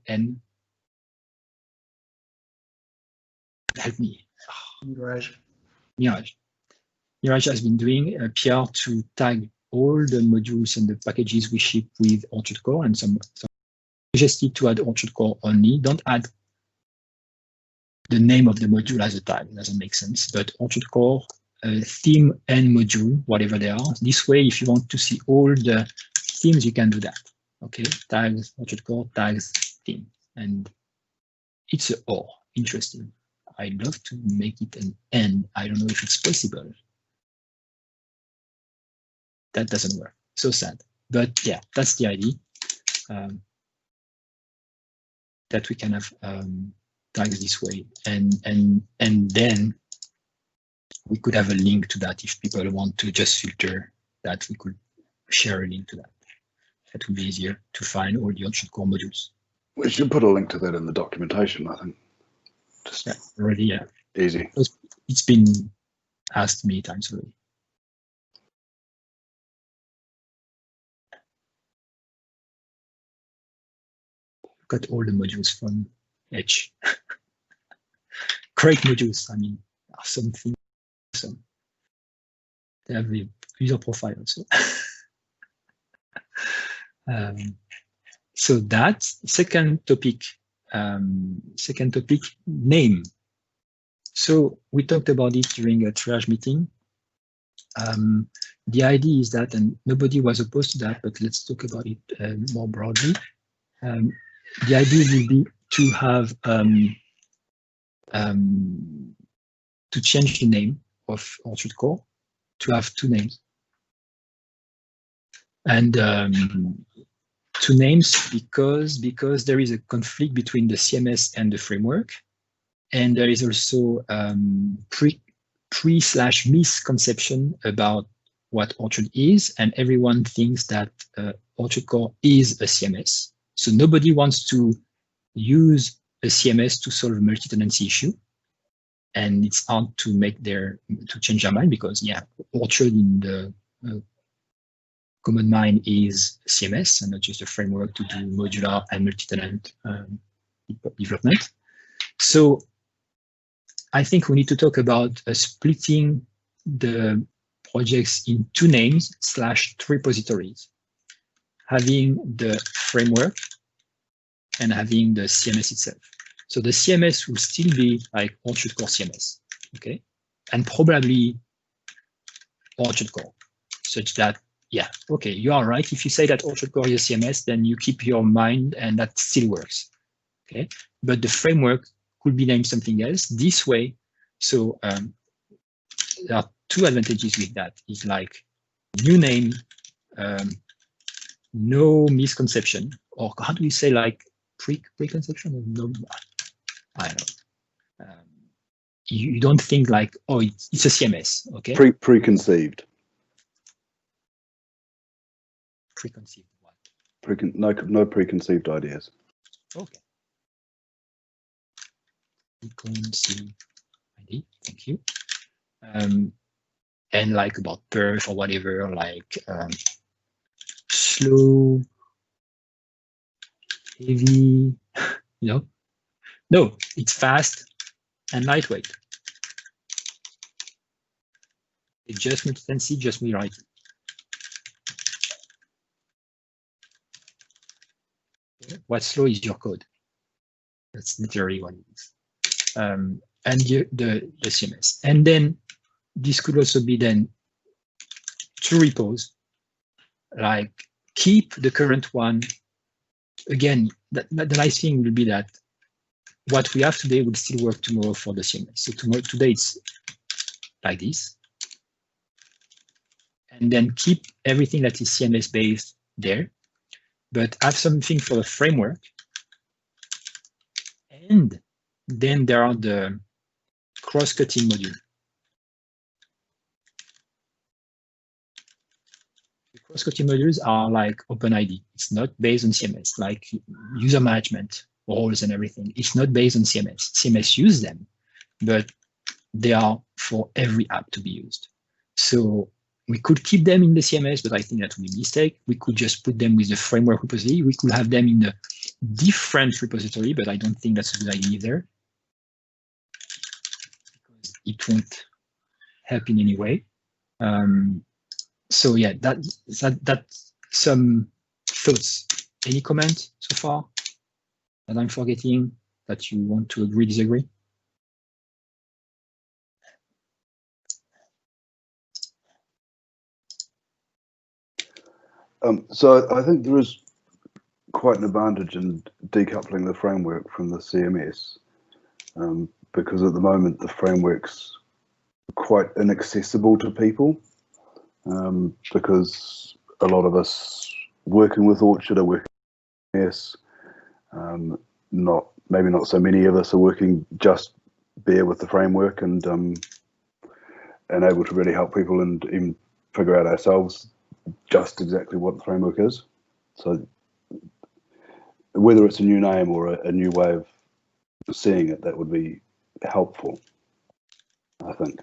S1: Help me.
S5: Mirage
S1: has been doing a PR to tag all the modules and the packages we ship with Orchard core, and some suggested to add Orchard core only. Don't add the name of the module as a tag. It doesn't make sense. But Orchard core, theme and module, whatever they are. This way, if you want to see all the themes, you can do that. Okay, tags, Orchard core, tags, theme. And it's a or. Interesting. I'd love to make it an and. I don't know if it's possible. That doesn't work. So sad. But yeah, that's the idea. That we can have tags this way, and then we could have a link to that if people want to just filter that. We could share a link to that. That would be easier to find all the Orchard core modules.
S2: We should put a link to that in the documentation, I think. Just
S1: yeah, already, yeah.
S2: Easy.
S1: It's been asked many times already. Got all the modules from H. Great modules, I mean, are something awesome. They have the user profile also. So that second topic, name. So we talked about it during a triage meeting. The idea is that, and nobody was opposed to that, but let's talk about it more broadly. The idea will be to have to change the name of Orchard core to have two names, and two names because there is a conflict between the CMS and the framework, and there is also pre/misconception about what Orchard is, and everyone thinks that Orchard core is a CMS. So nobody wants to use a CMS to solve a multi-tenancy issue, and it's hard to change their mind because yeah, Orchard in the common mind is CMS and not just a framework to do modular and multi-tenant development. So I think we need to talk about splitting the projects in two names / repositories, having the framework and having the CMS itself. So the CMS will still be like Orchard core CMS, okay? And probably Orchard core, such that, yeah, okay, you are right. If you say that Orchard core is a CMS, then you keep your mind and that still works, okay? But the framework could be named something else this way. So there are two advantages with that. It's like new name, no misconception, or how do you say like preconception? Or no, I don't know. You don't think like, oh, it's a CMS, okay?
S2: Preconceived.
S1: Preconceived what?
S2: No preconceived ideas.
S1: Okay. Preconceived idea. Thank you. And like about perf or whatever, like slow, heavy, you know? No, it's fast and lightweight. It's just multi-tenancy, just rewrite. What's slow is your code. That's literally what it is. And the CMS. And then this could also be then two repos, like keep the current one. Again, the nice thing will be that what we have today will still work tomorrow for the CMS. So today it's like this. And then keep everything that is CMS based there, but have something for the framework. And then there are the cross-cutting module. The cross-cutting modules are like OpenID. It's not based on CMS, like user management, roles and everything. It's not based on CMS. CMS use them, but they are for every app to be used. So we could keep them in the CMS, but I think that would be a mistake. We could just put them with the framework repository. We could have them in a different repository, but I don't think that's a good idea either, because it won't help in any way. So yeah, that's some thoughts. Any comment so far that I'm forgetting that you want to agree, disagree?
S2: So I think there is quite an advantage in decoupling the framework from the CMS, because at the moment the framework's quite inaccessible to people, because a lot of us working with Orchard are working with CMS, maybe not so many of us are working just bare with the framework and able to really help people and even figure out ourselves just exactly what the framework is. So whether it's a new name or a new way of seeing it, that would be helpful, I think.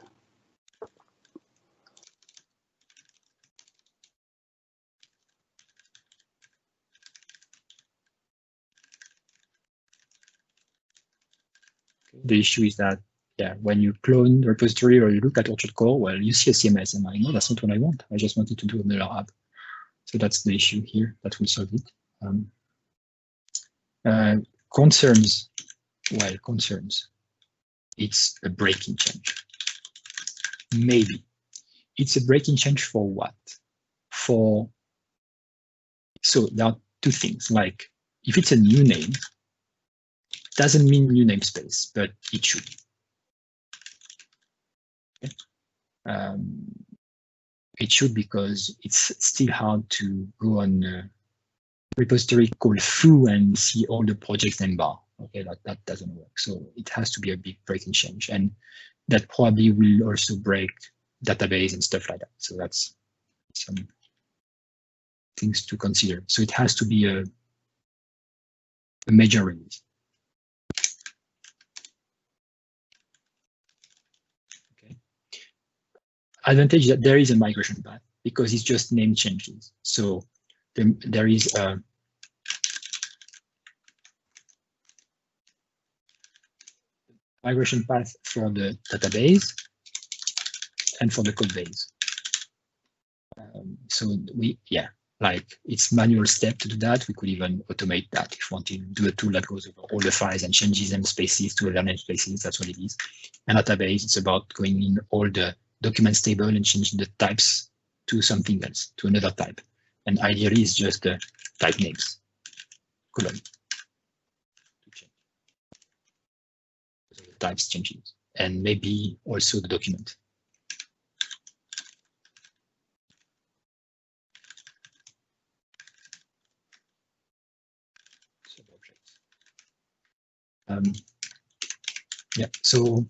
S1: The issue is that, yeah, when you clone the repository or you look at Orchard core, well, you see a CMS, and I know that's not what I want. I just wanted to do another app. So that's the issue here that will solve it. Concerns, well, concerns. It's a breaking change. Maybe. It's a breaking change for what? So there are two things, like if it's a new name, doesn't mean new namespace, but it should. Okay. It should, because it's still hard to go on a repository called foo and see all the projects name bar. Okay, that doesn't work. So it has to be a big breaking change, and that probably will also break database and stuff like that. So that's some things to consider. So it has to be a major release. Advantage that there is a migration path, because it's just name changes. So there is a migration path for the database and for the code base. So like it's manual step to do that. We could even automate that if we want to do a tool that goes over all the files and changes them spaces to other namespaces. That's what it is. And database, it's about going in all the documents table and changing the types to something else, to another type. And ideally, it's just the type names column to change. So the types changes, and maybe also the document. Yeah, so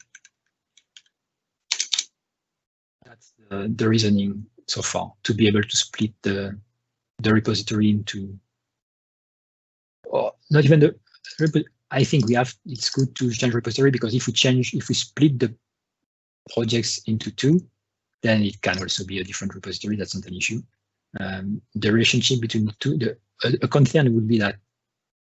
S1: that's the reasoning so far, to be able to split the repository into, or not even the, I think it's good to change repository, because if we split the projects into two, then it can also be a different repository. That's not an issue. The relationship between the two, a concern would be that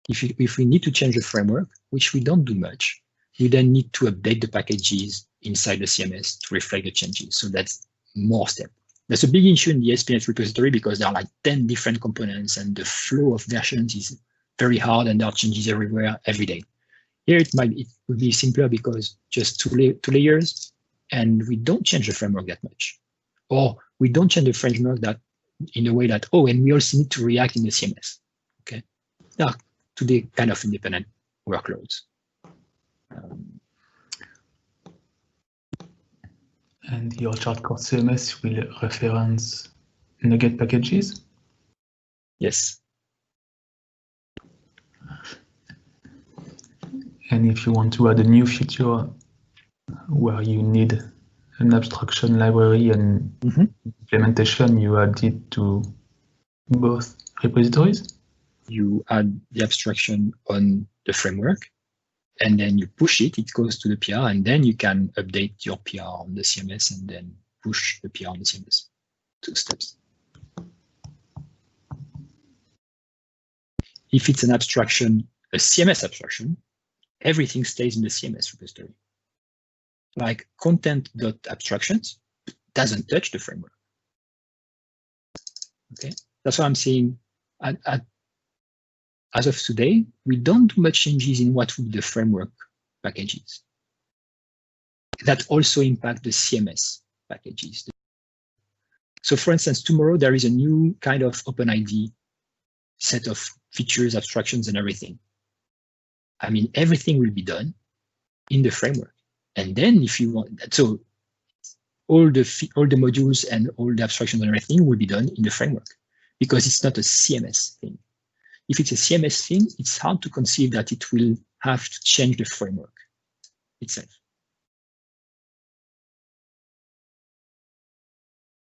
S1: if we need to change the framework, which we don't do much, we then need to update the packages inside the CMS to reflect the changes. So that's more step. That's a big issue in the SPNet repository, because there are like 10 different components and the flow of versions is very hard and there are changes everywhere every day. Here it would be simpler because just two layers, and we don't change the framework that much, or we don't change the framework that in a way that and we also need to react in the CMS. Okay, there are today kind of independent workloads.
S5: And your chart core CMS will reference NuGet packages?
S1: Yes.
S5: And if you want to add a new feature where you need an abstraction library and implementation, you add it to both repositories?
S1: You add the abstraction on the framework, and then you push it, it goes to the PR, and then you can update your PR on the CMS and then push the PR on the CMS. 2 steps. If it's an abstraction, a CMS abstraction, everything stays in the CMS repository. Like content.abstractions doesn't touch the framework. Okay, that's what I'm saying. As of today, we don't do much changes in what would be the framework packages. That also impact the CMS packages. So for instance, tomorrow there is a new kind of OpenID set of features, abstractions, and everything. I mean, everything will be done in the framework. And then if you want, so all the modules and all the abstractions and everything will be done in the framework because it's not a CMS thing. If it's a CMS thing, it's hard to conceive that it will have to change the framework itself.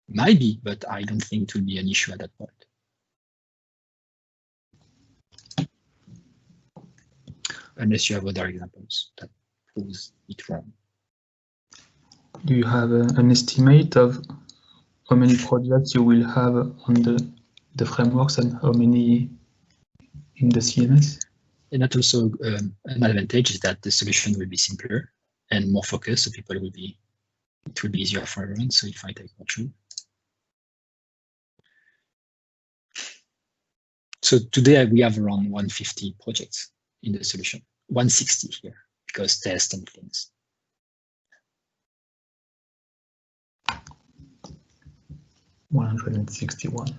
S1: Might be, but I don't think it will be an issue at that point. Unless you have other examples that proves it wrong.
S5: Do you have an estimate of how many projects you will have on the frameworks and how many in the CMS?
S1: And that also an advantage is that the solution will be simpler and more focused, so it will be easier for everyone. So if I take control. So today we have around 150 projects in the solution, 160 here because test and things.
S5: $161.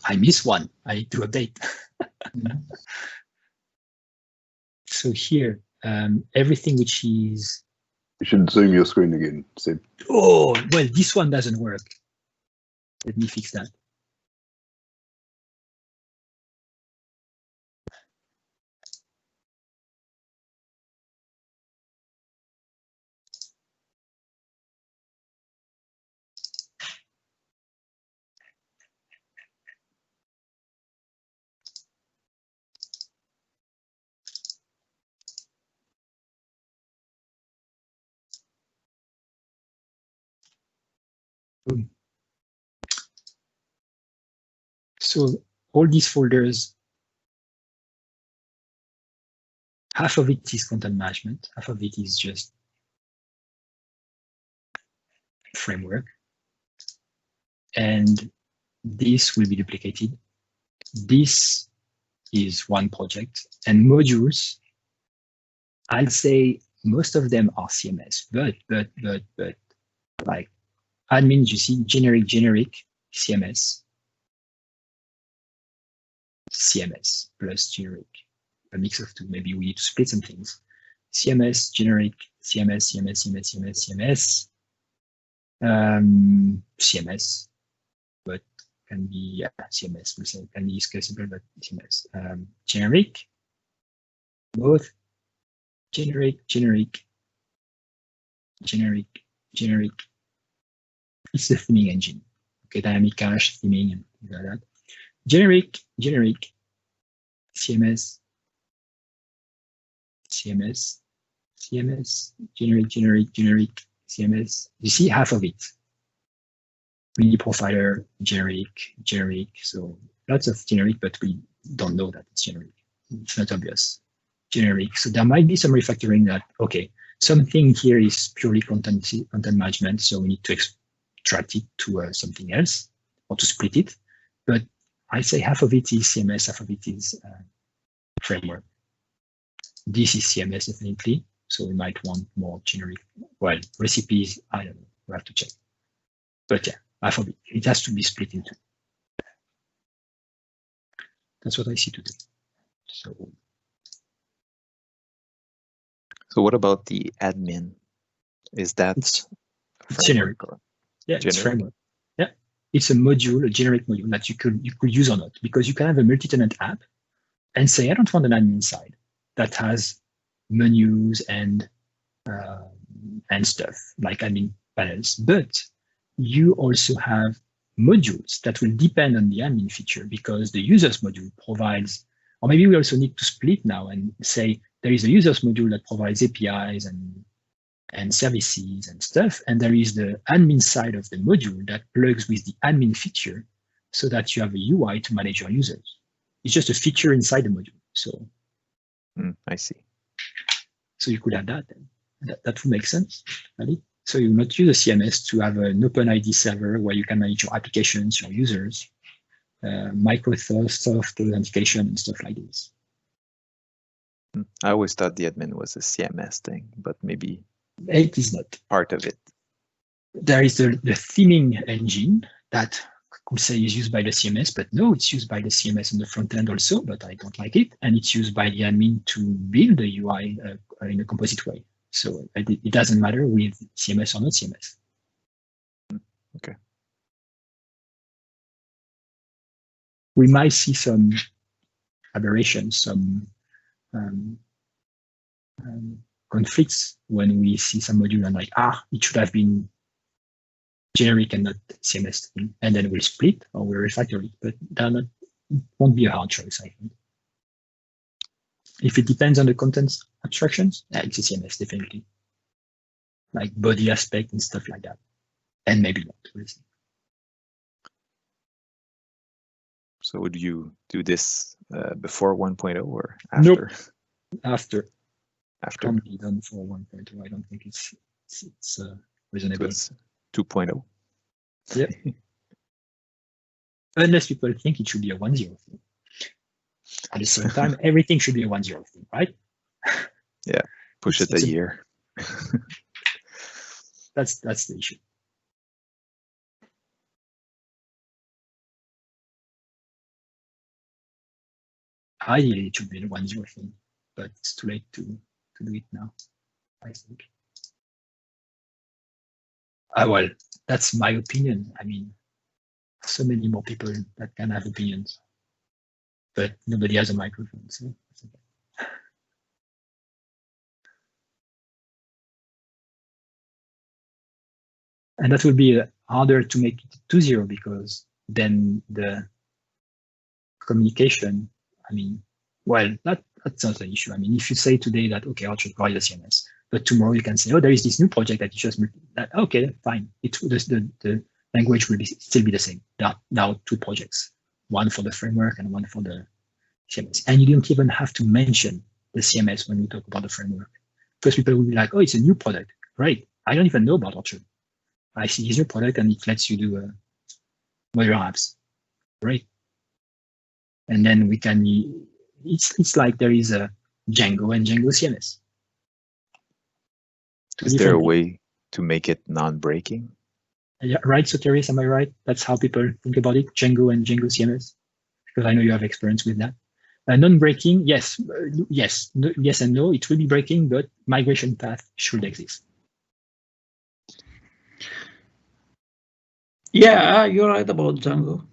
S1: I miss one. I need to update. So here, everything which is.
S2: You should zoom your screen again, Seb.
S1: Oh, well, this one doesn't work. Let me fix that. So all these folders, half of it is content management, half of it is just framework. And this will be duplicated. This is one project, and modules, I'll say most of them are CMS, but like admin, you see generic CMS plus generic, a mix of two. Maybe we need to split some things. CMS, generic, CMS, but can be CMS. We say can be discussable, but CMS. Generic, both generic. It's the theming engine. Okay, dynamic cache, theming, and things like that. Generic, CMS, generic, CMS. You see half of it. Really profiler, generic. So lots of generic, but we don't know that it's generic. It's not obvious. Generic. So there might be some refactoring that, okay, something here is purely content management, so we need to extract it to something else or to split it. But I say half of it is CMS, half of it is framework. this is CMS definitely. So we might want more generic. Well, recipes, I don't know. We have to check. But yeah, I forbid. It has to be split into. That's what I see today. So
S4: what about the admin? Is that
S1: it's generic? Yeah, it's framework. Yeah, it's a module, a generic module that you could use or not, because you can have a multi-tenant app and say, I don't want an admin side that has menus and stuff like admin panels, but you also have modules that will depend on the admin feature, because the users module provides, or maybe we also need to split now and say there is a users module that provides APIs and services and stuff, and there is the admin side of the module that plugs with the admin feature so that you have a UI to manage your users. It's just a feature inside the module. So
S4: I see.
S1: So you could have that. That would make sense, right? So you not use a CMS to have an OpenID server where you can manage your applications, your users, Microsoft authentication and stuff like this.
S4: I always thought the admin was a CMS thing, but maybe
S1: it is not
S4: part of it.
S1: There is the theming engine that could say is used by the CMS, but no, it's used by the CMS on the front end also, but I don't like it. And it's used by the admin to build the UI in a composite way. So it doesn't matter with CMS or not CMS.
S4: Okay.
S1: We might see some aberrations, some conflicts when we see some module and like, it should have been generic and not CMS thing, and then we'll split or we'll refactor it, but it won't be a hard choice, I think. If it depends on the contents abstractions, it's a CMS, definitely. Like body aspect and stuff like that. And maybe not. We'll see.
S4: So would you do this before 1.0 or after?
S1: Nope. After.
S4: After.
S1: Can't be done for 1.0. I don't think it's reasonable.
S4: It's 2.0.
S1: Yeah. Unless people think it should be a 1.0 thing. At the same time, everything should be a 1.0 thing, right?
S4: Yeah, push it a year.
S1: That's the issue. Ideally, it should be a 1.0 thing, but it's too late to do it now, I think. Well, that's my opinion. I mean, so many more people that can have opinions, but nobody has a microphone, so it's okay. And that would be harder to make it 2.0 because then the communication, I mean, well, that's not an issue. I mean, if you say today that, okay, I'll just provide a CMS, but tomorrow you can say, oh, there is this new project that you just, okay, fine. The language will still be the same. Now 2 projects, one for the framework and one for the CMS. And you don't even have to mention the CMS when you talk about the framework, because people will be like, oh, it's a new product. Great. I don't even know about Archer. I see it's your product and it lets you do modular apps. Great. And then we can, it's like there is a Django and Django CMS.
S4: Is there a way to make it non-breaking?
S1: Yeah, right, Soteris, am I right? That's how people think about it, Django and Django CMS, because I know you have experience with that. Non-breaking, yes, yes and no, it will be breaking, but migration path should exist.
S6: Yeah, you're right about Django.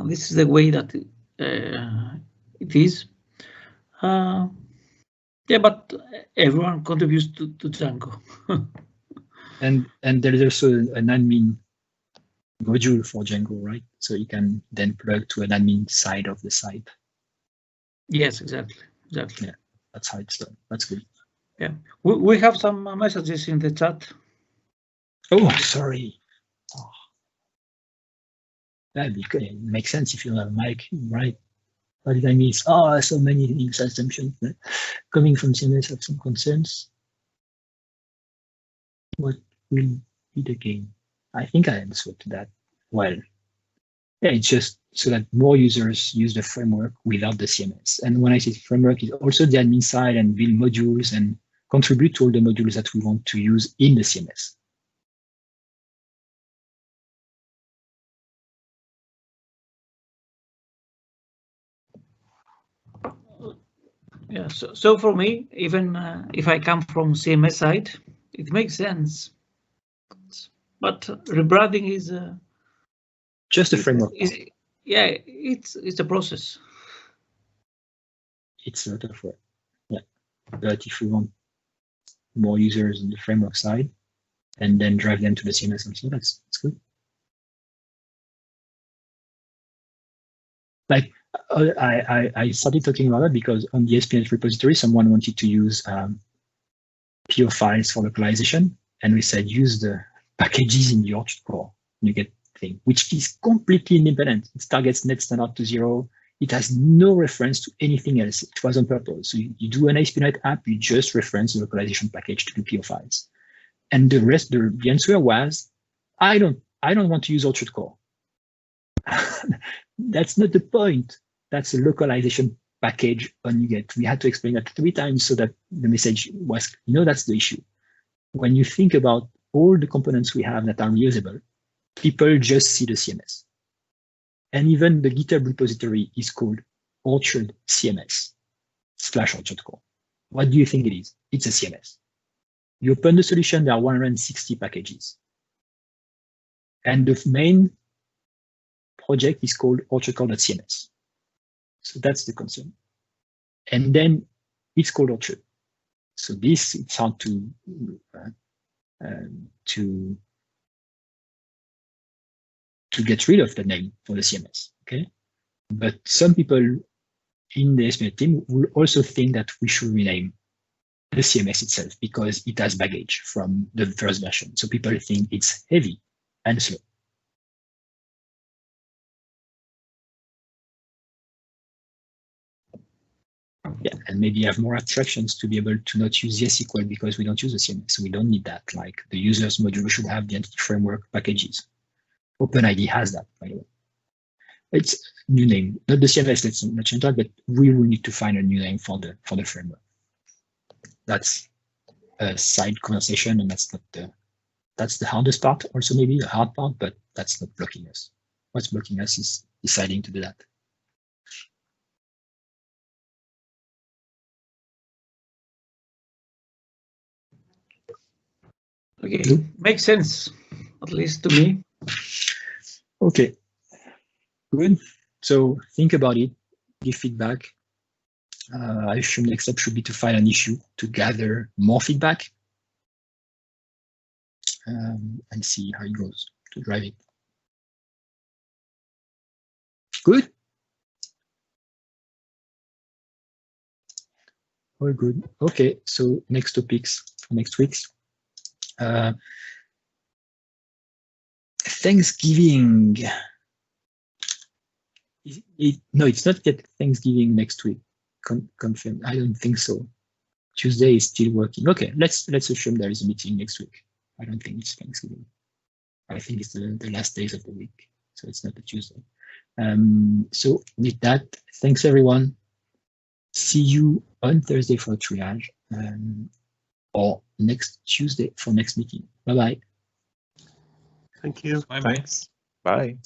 S6: This is the way that it is. Yeah, but everyone contributes to Django.
S1: and there is also an admin module for Django, right? So you can then plug to an admin side of the site.
S6: Yes, exactly. Yeah,
S1: that's how it's done. That's good.
S6: Yeah, we have some messages in the chat.
S1: Oh, sorry. Oh. That makes sense if you have a mic, right? What did I miss? Oh, so many things, assumptions. Coming from CMS have some concerns. What will be the gain? I think I answered that well. Yeah, it's just so that more users use the framework without the CMS. And when I say framework, it's also the admin side and build modules and contribute to all the modules that we want to use in the CMS.
S6: Yeah, so for me, even if I come from CMS side, it makes sense. But rebranding is
S1: just a framework.
S6: Yeah, it's a process.
S1: It's a lot of work. Yeah, but if we want more users on the framework side and then drive them to the CMS also, that's good. Like I started talking about it because on the SPNet repository, someone wanted to use PO files for localization, and we said use the packages in your core. You get thing, which is completely independent. It targets net standard to 0. It has no reference to anything else. It was on purpose. So you do an ASP.NET app, you just reference the localization package to the PO files. And the rest, the answer was, I don't want to use Orchard Core. That's not the point. That's a localization package on NuGet. We had to explain that 3 times so that the message was, that's the issue. When you think about all the components we have that are reusable, people just see the CMS. And even the GitHub repository is called Orchard CMS /Orchard Core. What do you think it is? It's a CMS. You open the solution, there are 160 packages. And the main project is called orchardcore.cms. So that's the concern. And then it's called Orchard. So this, it's hard to get rid of the name for the CMS, okay? But some people in the SPNet team will also think that we should rename the CMS itself because it has baggage from the first version. So people think it's heavy and slow. Yeah, and maybe have more abstractions to be able to not use YesSql because we don't use the CMS. So we don't need that. Like the users module should have the entity framework packages. OpenID has that, by the way. It's new name, not the CMS. Let's not change that, but we will need to find a new name for the framework. That's a side conversation, and that's the hardest part. Also, maybe the hard part, but that's not blocking us. What's blocking us is deciding to do that.
S6: Okay, makes sense, at least to me.
S1: Okay, good. So think about it, give feedback. I assume next step should be to find an issue to gather more feedback and see how it goes to drive it. Good. All good. Okay, so next topics for next week's. Thanksgiving. No, it's not yet Thanksgiving next week. Confirm. I don't think so. Tuesday is still working. Okay, let's assume there is a meeting next week. I don't think it's Thanksgiving. I think it's the last days of the week, so it's not a Tuesday. So with that, thanks everyone. See you on Thursday for triage, or next Tuesday for next meeting. Bye bye.
S7: Thank you.
S4: Thanks. Bye.